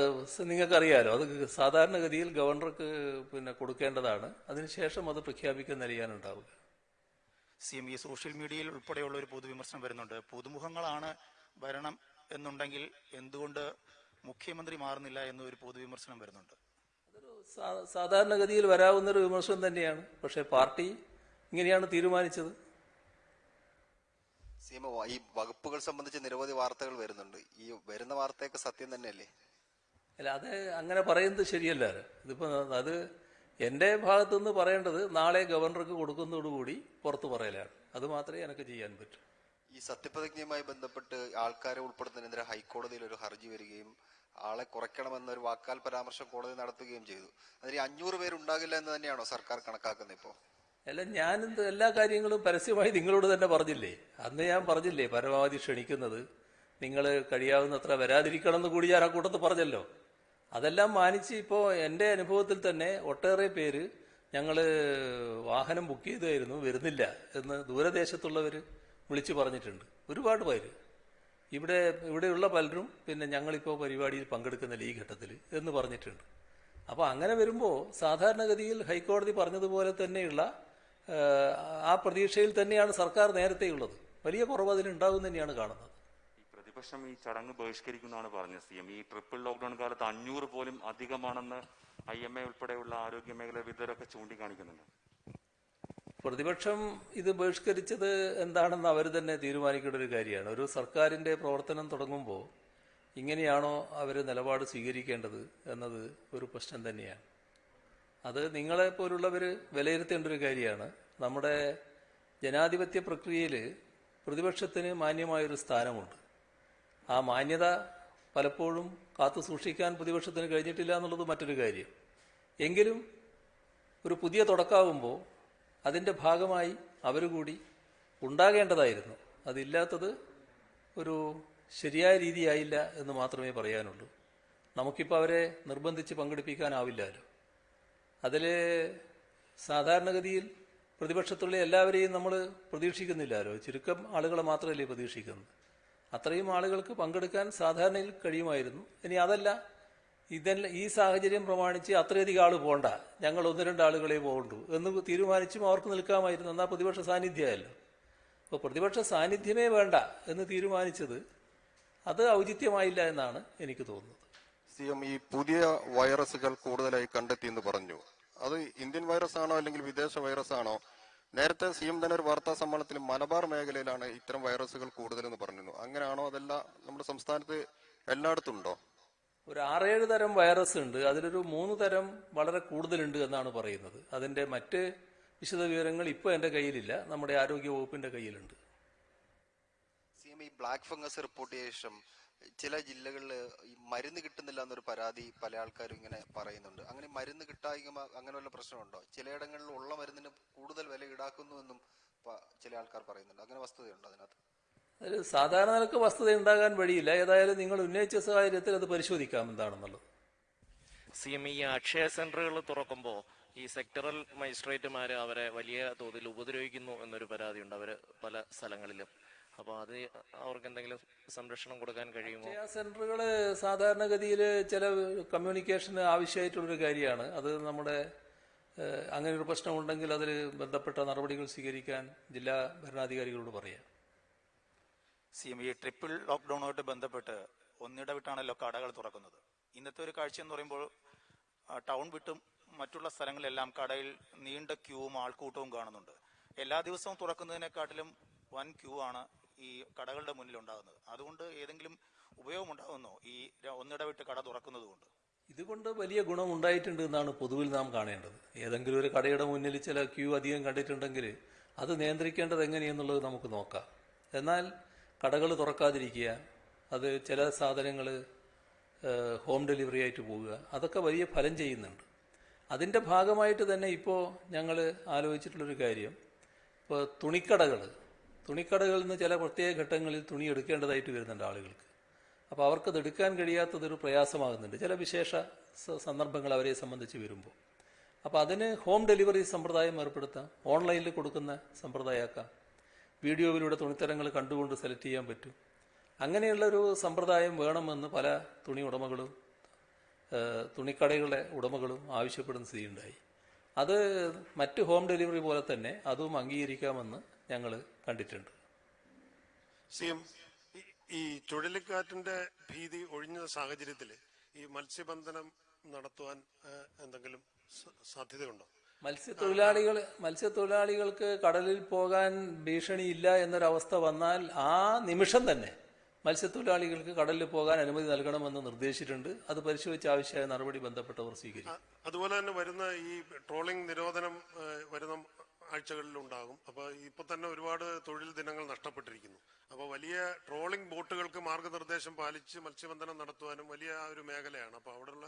[SPEAKER 1] നിങ്ങൾക്കറിയാലോ. അത് സാധാരണഗതിയിൽ ഗവർണർക്ക് കൊടുക്കേണ്ടതാണ്. അതിനുശേഷം അത് പ്രഖ്യാപിക്കാൻ നൽകാനുണ്ടാവുക.
[SPEAKER 7] CM ഈ സോഷ്യൽ മീഡിയയിൽ ഉൾപ്പെടെയുള്ള ഒരു പൊതുവിമർശനം വരുന്നുണ്ട്. പുതുമുഖങ്ങളാണ് ഭരണം എന്നുണ്ടെങ്കിൽ എന്തുകൊണ്ട് മുഖ്യമന്ത്രി മാറുന്നില്ല എന്നൊരു പൊതുവിമർശനം വരുന്നുണ്ട്.
[SPEAKER 1] അതൊരു സാധാരണഗതിയിൽ വരാവുന്നൊരു വിമർശനം തന്നെയാണ്. പക്ഷേ പാർട്ടി ഇങ്ങനെയാണ് തീരുമാനിച്ചത്.
[SPEAKER 6] CM ഈ വകുപ്പുകൾ സംബന്ധിച്ച് നിരവധി വാർത്തകൾ വരുന്നുണ്ട്. ഈ വരുന്ന വാർത്തയൊക്കെ സത്യം തന്നെയല്ലേ?
[SPEAKER 1] അല്ല, അത് അങ്ങനെ പറയുന്നത് ശരിയല്ല. ഇതിപ്പോ അത് എൻ്റെ ഭാഗത്തുനിന്ന് പറയേണ്ടത് നാളെ ഗവർണർക്ക് കൊടുക്കുന്നതോടുകൂടി പുറത്തു പറയലാണ്. അത് മാത്രമേ എനിക്ക് ചെയ്യാൻ പറ്റൂ.
[SPEAKER 6] ഈ സത്യപ്രതിജ്ഞയുമായി ബന്ധപ്പെട്ട് ആൾക്കാരെ ഉൾപ്പെടുത്തുന്നതിനെതിരെ ഹൈക്കോടതിയിൽ ഒരു ഹർജി വരികയും ആളെ കുറയ്ക്കണമെന്നൊരു വാക്കാൽ പരാമർശം കോടതി നടത്തുകയും ചെയ്തു. അതിൽ 500 പേരുണ്ടാകില്ല എന്ന് തന്നെയാണോ സർക്കാർ കണക്കാക്കുന്നത് ഇപ്പോൾ?
[SPEAKER 1] അല്ല, ഞാനെന്ത് എല്ലാ കാര്യങ്ങളും പരസ്യമായി നിങ്ങളോട് തന്നെ പറഞ്ഞില്ലേ. അന്ന് ഞാൻ പറഞ്ഞില്ലേ പരമാവധി ക്ഷണിക്കുന്നത്, നിങ്ങൾ കഴിയാവുന്നത്ര വരാതിരിക്കണം എന്ന് കൂടി ഞാൻ ആ കൂട്ടത്ത് പറഞ്ഞല്ലോ. അതെല്ലാം മാനിച്ച് ഇപ്പോൾ എൻ്റെ അനുഭവത്തിൽ തന്നെ ഒട്ടേറെ പേര് ഞങ്ങൾ വാഹനം ബുക്ക് ചെയ്തായിരുന്നു, വരുന്നില്ല എന്ന് ദൂരദേശത്തുള്ളവർ വിളിച്ചു പറഞ്ഞിട്ടുണ്ട്. ഒരുപാട് പേര് ഇവിടെയുള്ള പലരും ഞങ്ങളിപ്പോൾ പരിപാടിയിൽ പങ്കെടുക്കുന്നില്ല ഈ ഘട്ടത്തിൽ എന്ന് പറഞ്ഞിട്ടുണ്ട്. അപ്പോൾ അങ്ങനെ വരുമ്പോൾ സാധാരണഗതിയിൽ ഹൈക്കോടതി പറഞ്ഞതുപോലെ തന്നെയുള്ള ആ പ്രതീക്ഷയിൽ തന്നെയാണ് സർക്കാർ നേരത്തെയുള്ളത്. വലിയ കുറവ് അതിലുണ്ടാവും തന്നെയാണ് കാണുന്നത്.
[SPEAKER 2] പ്രതിപക്ഷം ഈ ചടങ്ങ് ബഹിഷ്കരിക്കുന്നതാണ് പറഞ്ഞത്. CM ഈ ട്രിപ്പിൾ ലോക്ക്ഡൌൺ കാലത്ത് 500 പോലും അധികമാണെന്ന് IMA ഉൾപ്പെടെയുള്ള ആരോഗ്യ മേഖല വിദഗ്ധരൊക്കെ ചൂണ്ടിക്കാണിക്കുന്നുണ്ട്.
[SPEAKER 1] പ്രതിപക്ഷം ഇത് ബഹിഷ്കരിച്ചത് എന്താണെന്ന് അവർ തന്നെ തീരുമാനിക്കേണ്ട ഒരു കാര്യമാണ്. ഒരു സർക്കാരിൻ്റെ പ്രവർത്തനം തുടങ്ങുമ്പോൾ ഇങ്ങനെയാണോ അവർ നിലപാട് സ്വീകരിക്കേണ്ടത് എന്നത് ഒരു പ്രശ്നം തന്നെയാണ്. അത് നിങ്ങളെപ്പോലുള്ളവർ വിലയിരുത്തേണ്ട ഒരു കാര്യമാണ്. നമ്മുടെ ജനാധിപത്യ പ്രക്രിയയിൽ പ്രതിപക്ഷത്തിന് മാന്യമായൊരു സ്ഥാനമുണ്ട്. ആ മാന്യത പലപ്പോഴും കാത്തു സൂക്ഷിക്കാൻ പ്രതിപക്ഷത്തിന് കഴിഞ്ഞിട്ടില്ല എന്നുള്ളത് മറ്റൊരു കാര്യം. എങ്കിലും ഒരു പുതിയ തുടക്കമാകുമ്പോൾ അതിൻ്റെ ഭാഗമായി അവർ കൂടി ഉണ്ടാകേണ്ടതായിരുന്നു. അതില്ലാത്തത് ഒരു ശരിയായ രീതിയായില്ല എന്ന് മാത്രമേ പറയാനുള്ളൂ. നമുക്കിപ്പോൾ അവരെ നിർബന്ധിച്ച് പങ്കെടുപ്പിക്കാനാവില്ലല്ലോ. അതിൽ സാധാരണഗതിയിൽ പ്രതിപക്ഷത്തുള്ള എല്ലാവരെയും നമ്മൾ പ്രതീക്ഷിക്കുന്നില്ലല്ലോ. ചുരുക്കം ആളുകളെ മാത്രമല്ലേ പ്രതീക്ഷിക്കുന്നത്. അത്രയും ആളുകൾക്ക് പങ്കെടുക്കാൻ സാധാരണയിൽ കഴിയുമായിരുന്നു. ഇനി അതല്ല, ഈ സാഹചര്യം പ്രമാണിച്ച് അത്രയധികം ആൾ പോകണ്ട, ഞങ്ങൾ 1-2 ആളുകളെ പോകണ്ടു എന്ന് തീരുമാനിച്ചും അവർക്ക് നിൽക്കാമായിരുന്നു. എന്നാൽ പ്രതിപക്ഷ സാന്നിധ്യമല്ലോ. അപ്പോൾ പ്രതിപക്ഷ സാന്നിധ്യമേ വേണ്ട എന്ന് തീരുമാനിച്ചത് അത് ഔചിത്യമായില്ല എന്നാണ് എനിക്ക് തോന്നുന്നത്.
[SPEAKER 6] CM ഈ പുതിയ വൈറസുകൾ കൂടുതലായി കണ്ടെത്തി എന്ന് പറഞ്ഞു. അത് ഇന്ത്യൻ വൈറസ് ആണോ അല്ലെങ്കിൽ വിദേശ വൈറസ് ആണോ? നേരത്തെ CM തന്നെ ഒരു വാർത്താ സമ്മേളനത്തിൽ മലബാർ മേഖലയിലാണ് ഇത്തരം വൈറസുകൾ കൂടുതലെന്ന് പറഞ്ഞിരുന്നു. അങ്ങനെയാണോ? അതല്ല നമ്മുടെ സംസ്ഥാനത്ത് എല്ലായിടത്തും ഉണ്ടോ?
[SPEAKER 1] ഒരു 6-7 തരം വൈറസ് ഉണ്ട്. അതിലൊരു 3 തരം വളരെ കൂടുതലുണ്ട് എന്നാണ് പറയുന്നത്. അതിന്റെ മറ്റ് വിശദ വിവരങ്ങൾ ഇപ്പോൾ എൻ്റെ കയ്യിലില്ല, നമ്മുടെ ആരോഗ്യ വകുപ്പിന്റെ കയ്യിലുണ്ട്.
[SPEAKER 8] CM ഈ ബ്ലാക്ക് ഫംഗസ് റിപ്പോർട്ട് ചെയ്ത ശേഷം ചില ജില്ലകളിൽ ഈ മരുന്ന് കിട്ടുന്നില്ല എന്നൊരു പരാതി പല ആൾക്കാരും ഇങ്ങനെ പറയുന്നുണ്ട്. അങ്ങനെ മരുന്ന് കിട്ടായ്മ അങ്ങനെ വല്ല പ്രശ്നമുണ്ടോ? ചിലയിടങ്ങളിൽ ഉള്ള മരുന്നിന് കൂടുതൽ വില ഈടാക്കുന്നു എന്നും ചില ആൾക്കാർ പറയുന്നുണ്ട്. അങ്ങനെ വസ്തുതയുണ്ടോ അതിനകത്ത്?
[SPEAKER 1] അതിൽ സാധാരണ നിലക്ക് വസ്തുത ഉണ്ടാകാൻ വഴിയില്ല. ഏതായാലും നിങ്ങൾ ഉന്നയിച്ച സാഹചര്യത്തിൽ അത് പരിശോധിക്കാം എന്താണെന്നുള്ളത്.
[SPEAKER 9] CM ഈ അക്ഷയ സെന്ററുകൾ തുറക്കുമ്പോൾ ഈ സെക്ടറൽ മജിസ്ട്രേറ്റുമാർ അവരെ വലിയ തോതിൽ ഉപദ്രവിക്കുന്നു എന്നൊരു പരാതിയുണ്ട് അവർ പല സ്ഥലങ്ങളിലും. അപ്പോൾ അത് അവർക്ക് എന്തെങ്കിലും സംരക്ഷണം കൊടുക്കാൻ കഴിയുമോ?
[SPEAKER 1] അക്ഷയ സെന്ററുകൾ സാധാരണഗതിയിൽ ചില കമ്മ്യൂണിക്കേഷന് ആവശ്യമായിട്ടുള്ളൊരു കാര്യമാണ്. അത് നമ്മുടെ അങ്ങനെ ഒരു പ്രശ്നമുണ്ടെങ്കിൽ അതിൽ ബന്ധപ്പെട്ട നടപടികൾ സ്വീകരിക്കാൻ ജില്ലാ ഭരണാധികാരികളോട് പറയാം.
[SPEAKER 7] CM ഈ ട്രിപ്പിൾ ലോക്ക്ഡൌണുമായിട്ട് ബന്ധപ്പെട്ട് ഒന്നിടവിട്ടാണല്ലോ കടകൾ തുറക്കുന്നത്. ഇന്നത്തെ ഒരു കാഴ്ച എന്ന് പറയുമ്പോൾ ടൗൺ വിട്ടും മറ്റുള്ള സ്ഥലങ്ങളിലെല്ലാം കടയിൽ നീണ്ട ക്യൂവും ആൾക്കൂട്ടവും കാണുന്നുണ്ട്. എല്ലാ ദിവസവും തുറക്കുന്നതിനെക്കാട്ടിലും വൻ ക്യൂ ആണ് ഈ കടകളുടെ മുന്നിൽ ഉണ്ടാകുന്നത്. അതുകൊണ്ട് ഏതെങ്കിലും ഉപയോഗമുണ്ടാകുന്നോ ഈ ഒന്നിടവിട്ട് കട തുറക്കുന്നത് കൊണ്ട്?
[SPEAKER 1] ഇതുകൊണ്ട് വലിയ ഗുണം ഉണ്ടായിട്ടുണ്ട് എന്നാണ് പൊതുവിൽ നാം കാണേണ്ടത്. ഏതെങ്കിലും ഒരു കടയുടെ മുന്നിൽ ചില ക്യൂ അധികം കണ്ടിട്ടുണ്ടെങ്കിൽ അത് നിയന്ത്രിക്കേണ്ടത് എങ്ങനെയെന്നുള്ളത് നമുക്ക് നോക്കാം. എന്നാൽ കടകൾ തുറക്കാതിരിക്കുക, അത് ചില സാധനങ്ങൾ ഹോം ഡെലിവറി ആയിട്ട് പോവുക, അതൊക്കെ വലിയ ഫലം ചെയ്യുന്നുണ്ട്. അതിൻ്റെ ഭാഗമായിട്ട് തന്നെ ഇപ്പോൾ ഞങ്ങൾ ആലോചിച്ചിട്ടുള്ളൊരു കാര്യം, ഇപ്പോൾ തുണിക്കടകളിൽ നിന്ന് ചില പ്രത്യേക ഘട്ടങ്ങളിൽ തുണി എടുക്കേണ്ടതായിട്ട് വരുന്നുണ്ട് ആളുകൾക്ക്. അപ്പോൾ അവർക്കത് എടുക്കാൻ കഴിയാത്തതൊരു പ്രയാസമാകുന്നുണ്ട് ചില വിശേഷ സന്ദർഭങ്ങൾ അവരെ സംബന്ധിച്ച് വരുമ്പോൾ. അപ്പോൾ അതിന് ഹോം ഡെലിവറി സമ്പ്രദായം ഏർപ്പെടുത്താം, ഓൺലൈനിൽ കൊടുക്കുന്ന സമ്പ്രദായമാക്കാം, വീഡിയോയിലൂടെ തുണിത്തരങ്ങൾ കണ്ടുകൊണ്ട് സെലക്ട് ചെയ്യാൻ പറ്റും. അങ്ങനെയുള്ളൊരു സമ്പ്രദായം വേണമെന്ന് പല തുണി ഉടമകളും തുണിക്കടകളുടെ ഉടമകളും ആവശ്യപ്പെടുന്ന സ്ഥിതിയുണ്ടായി. അത് മറ്റ് ഹോം ഡെലിവറി പോലെ തന്നെ അതും അംഗീകരിക്കാമെന്ന് ഞങ്ങൾ കണ്ടിട്ടുണ്ട്.
[SPEAKER 10] CM ഈ ചുഴലിക്കാറ്റിന്റെ ഭീതി ഒഴിഞ്ഞ സാഹചര്യത്തിൽ ഈ മത്സ്യബന്ധനം നടത്തുവാൻ എന്തെങ്കിലും സാധ്യതയുണ്ടോ?
[SPEAKER 1] മത്സ്യത്തൊഴിലാളികൾക്ക് കടലിൽ പോകാൻ ഭീഷണിയില്ല എന്നൊരവസ്ഥ വന്നാൽ ആ നിമിഷം തന്നെ മത്സ്യത്തൊഴിലാളികൾക്ക് കടലിൽ പോകാൻ അനുമതി നൽകണമെന്ന് നിർദ്ദേശിച്ചിട്ടുണ്ട്. അത് പരിശോധിച്ച് ആവശ്യമായ നടപടി ബന്ധപ്പെട്ടവർ സ്വീകരിക്കും.
[SPEAKER 10] അതുപോലെ തന്നെ വരുന്ന ഈ ട്രോളിംഗ് നിരോധനം വരുന്ന ആഴ്ചകളിൽ ഉണ്ടാകും. അപ്പോൾ ഇപ്പൊ തന്നെ ഒരുപാട് തൊഴിൽ ദിനങ്ങൾ നഷ്ടപ്പെട്ടിരിക്കുന്നു. അപ്പോൾ വലിയ ട്രോളിംഗ് ബോട്ടുകൾക്ക് മാർഗനിർദ്ദേശം പാലിച്ച് മത്സ്യബന്ധനം നടത്തുവാനും വലിയ ഒരു മേഖലയാണ്. അപ്പോൾ അവിടെയുള്ള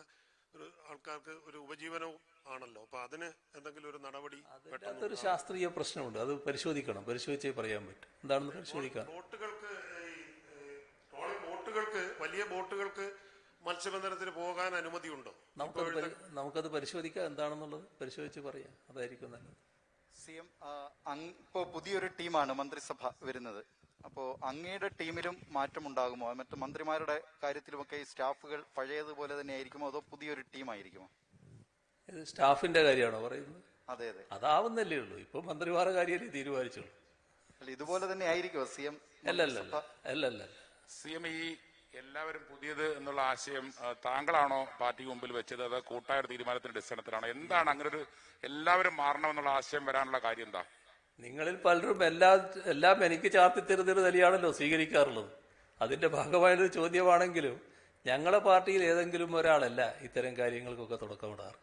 [SPEAKER 10] ഒരു ആൾക്കാർക്ക് ഒരു ഉപജീവനവും ആണല്ലോ. അപ്പൊ അതിന് എന്തെങ്കിലും ഒരു നടപടി?
[SPEAKER 1] അതിനകത്തൊരു ശാസ്ത്രീയ പ്രശ്നമുണ്ട്, അത് പരിശോധിക്കണം, പരിശോധിച്ചേ പറയാൻ പറ്റും. എന്താണെന്ന് പരിശോധിക്കാം.
[SPEAKER 10] വലിയ ബോട്ടുകൾക്ക് മത്സ്യബന്ധനത്തിന് പോകാൻ അനുമതിയുണ്ടോ?
[SPEAKER 1] നമുക്കത് പരിശോധിക്കാം, എന്താണെന്നുള്ളത് പരിശോധിച്ച് പറയാം, അതായിരിക്കും നല്ലത്.
[SPEAKER 11] CM ഇപ്പോൾ പുതിയൊരു ടീമാണ് മന്ത്രിസഭ വരുന്നത്. അപ്പോൾ അങ്ങയുടെ ടീമിലും മാറ്റമുണ്ടാകുമോ? മറ്റു മന്ത്രിമാരുടെ കാര്യത്തിലുമൊക്കെ ഈ സ്റ്റാഫുകൾ പഴയതുപോലെ തന്നെ ആയിരിക്കുമോ, അതോ പുതിയൊരു ടീമായിരിക്കുമോ?
[SPEAKER 1] ഇത് സ്റ്റാഫിന്റെ കാര്യമാണോ പറയുന്നത്?
[SPEAKER 11] അതെ അതെ,
[SPEAKER 1] അതാവുന്നല്ലേ ഉള്ളൂ. ഇപ്പൊ മന്ത്രിമാരുടെ കാര്യമല്ലേ തീരുമാനിച്ചുള്ളൂ.
[SPEAKER 11] ഇതുപോലെ തന്നെ ആയിരിക്കുമോ CM?
[SPEAKER 1] അല്ലല്ല.
[SPEAKER 3] CM ഈ എല്ലാവരും പുതിയത് എന്നുള്ള ആശയം താങ്കളാണോ പാർട്ടിക്ക് മുമ്പിൽ വെച്ചത്, അത് കൂട്ടായ ഒരു തീരുമാനത്തിന്റെ അടിസ്ഥാനത്തിലാണോ? എന്താണ് അങ്ങനെ ഒരു എല്ലാവരും മാറണമെന്നുള്ള ആശയം വരാനുള്ള കാര്യം എന്താ?
[SPEAKER 1] നിങ്ങളിൽ പലരും എല്ലാം എനിക്ക് ചാർത്തിത്തരുന്നൊരു നിലയാണല്ലോ സ്വീകരിക്കാറുള്ളത്. അതിന്റെ ഭാഗമായൊരു ചോദ്യമാണെങ്കിലും ഞങ്ങളെ പാർട്ടിയിൽ ഏതെങ്കിലും ഒരാളല്ല ഇത്തരം കാര്യങ്ങൾക്കൊക്കെ തുടക്കമിടാറ്.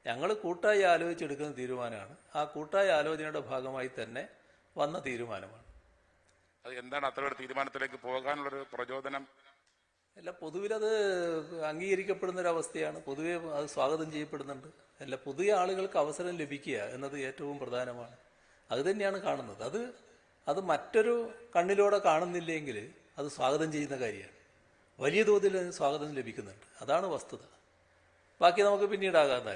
[SPEAKER 1] ഞങ്ങൾ കൂട്ടായി ആലോചിച്ചെടുക്കുന്ന തീരുമാനമാണ്. ആ കൂട്ടായ ആലോചനയുടെ ഭാഗമായി തന്നെ വന്ന തീരുമാനമാണ്.
[SPEAKER 3] അത് എന്താണ് അത്ര ഒരു തീരുമാനത്തിലേക്ക് പോകാനുള്ളൊരു പ്രചോദനം?
[SPEAKER 1] അല്ല, പൊതുവിലത് അംഗീകരിക്കപ്പെടുന്നൊരവസ്ഥയാണ്. പൊതുവെ അത് സ്വാഗതം ചെയ്യപ്പെടുന്നുണ്ട്. അല്ല, പുതിയ ആളുകൾക്ക് അവസരം ലഭിക്കുക എന്നത് ഏറ്റവും പ്രധാനമാണ്. അത് തന്നെയാണ് കാണുന്നത്. അത് മറ്റൊരു കണ്ണിലൂടെ കാണുന്നില്ലെങ്കിൽ അത് സ്വാഗതം ചെയ്യുന്ന കാര്യമാണ്. വലിയ തോതിൽ സ്വാഗതം ലഭിക്കുന്നുണ്ട്, അതാണ് വസ്തുത. ബാക്കി നമുക്ക് പിന്നീടാകാം.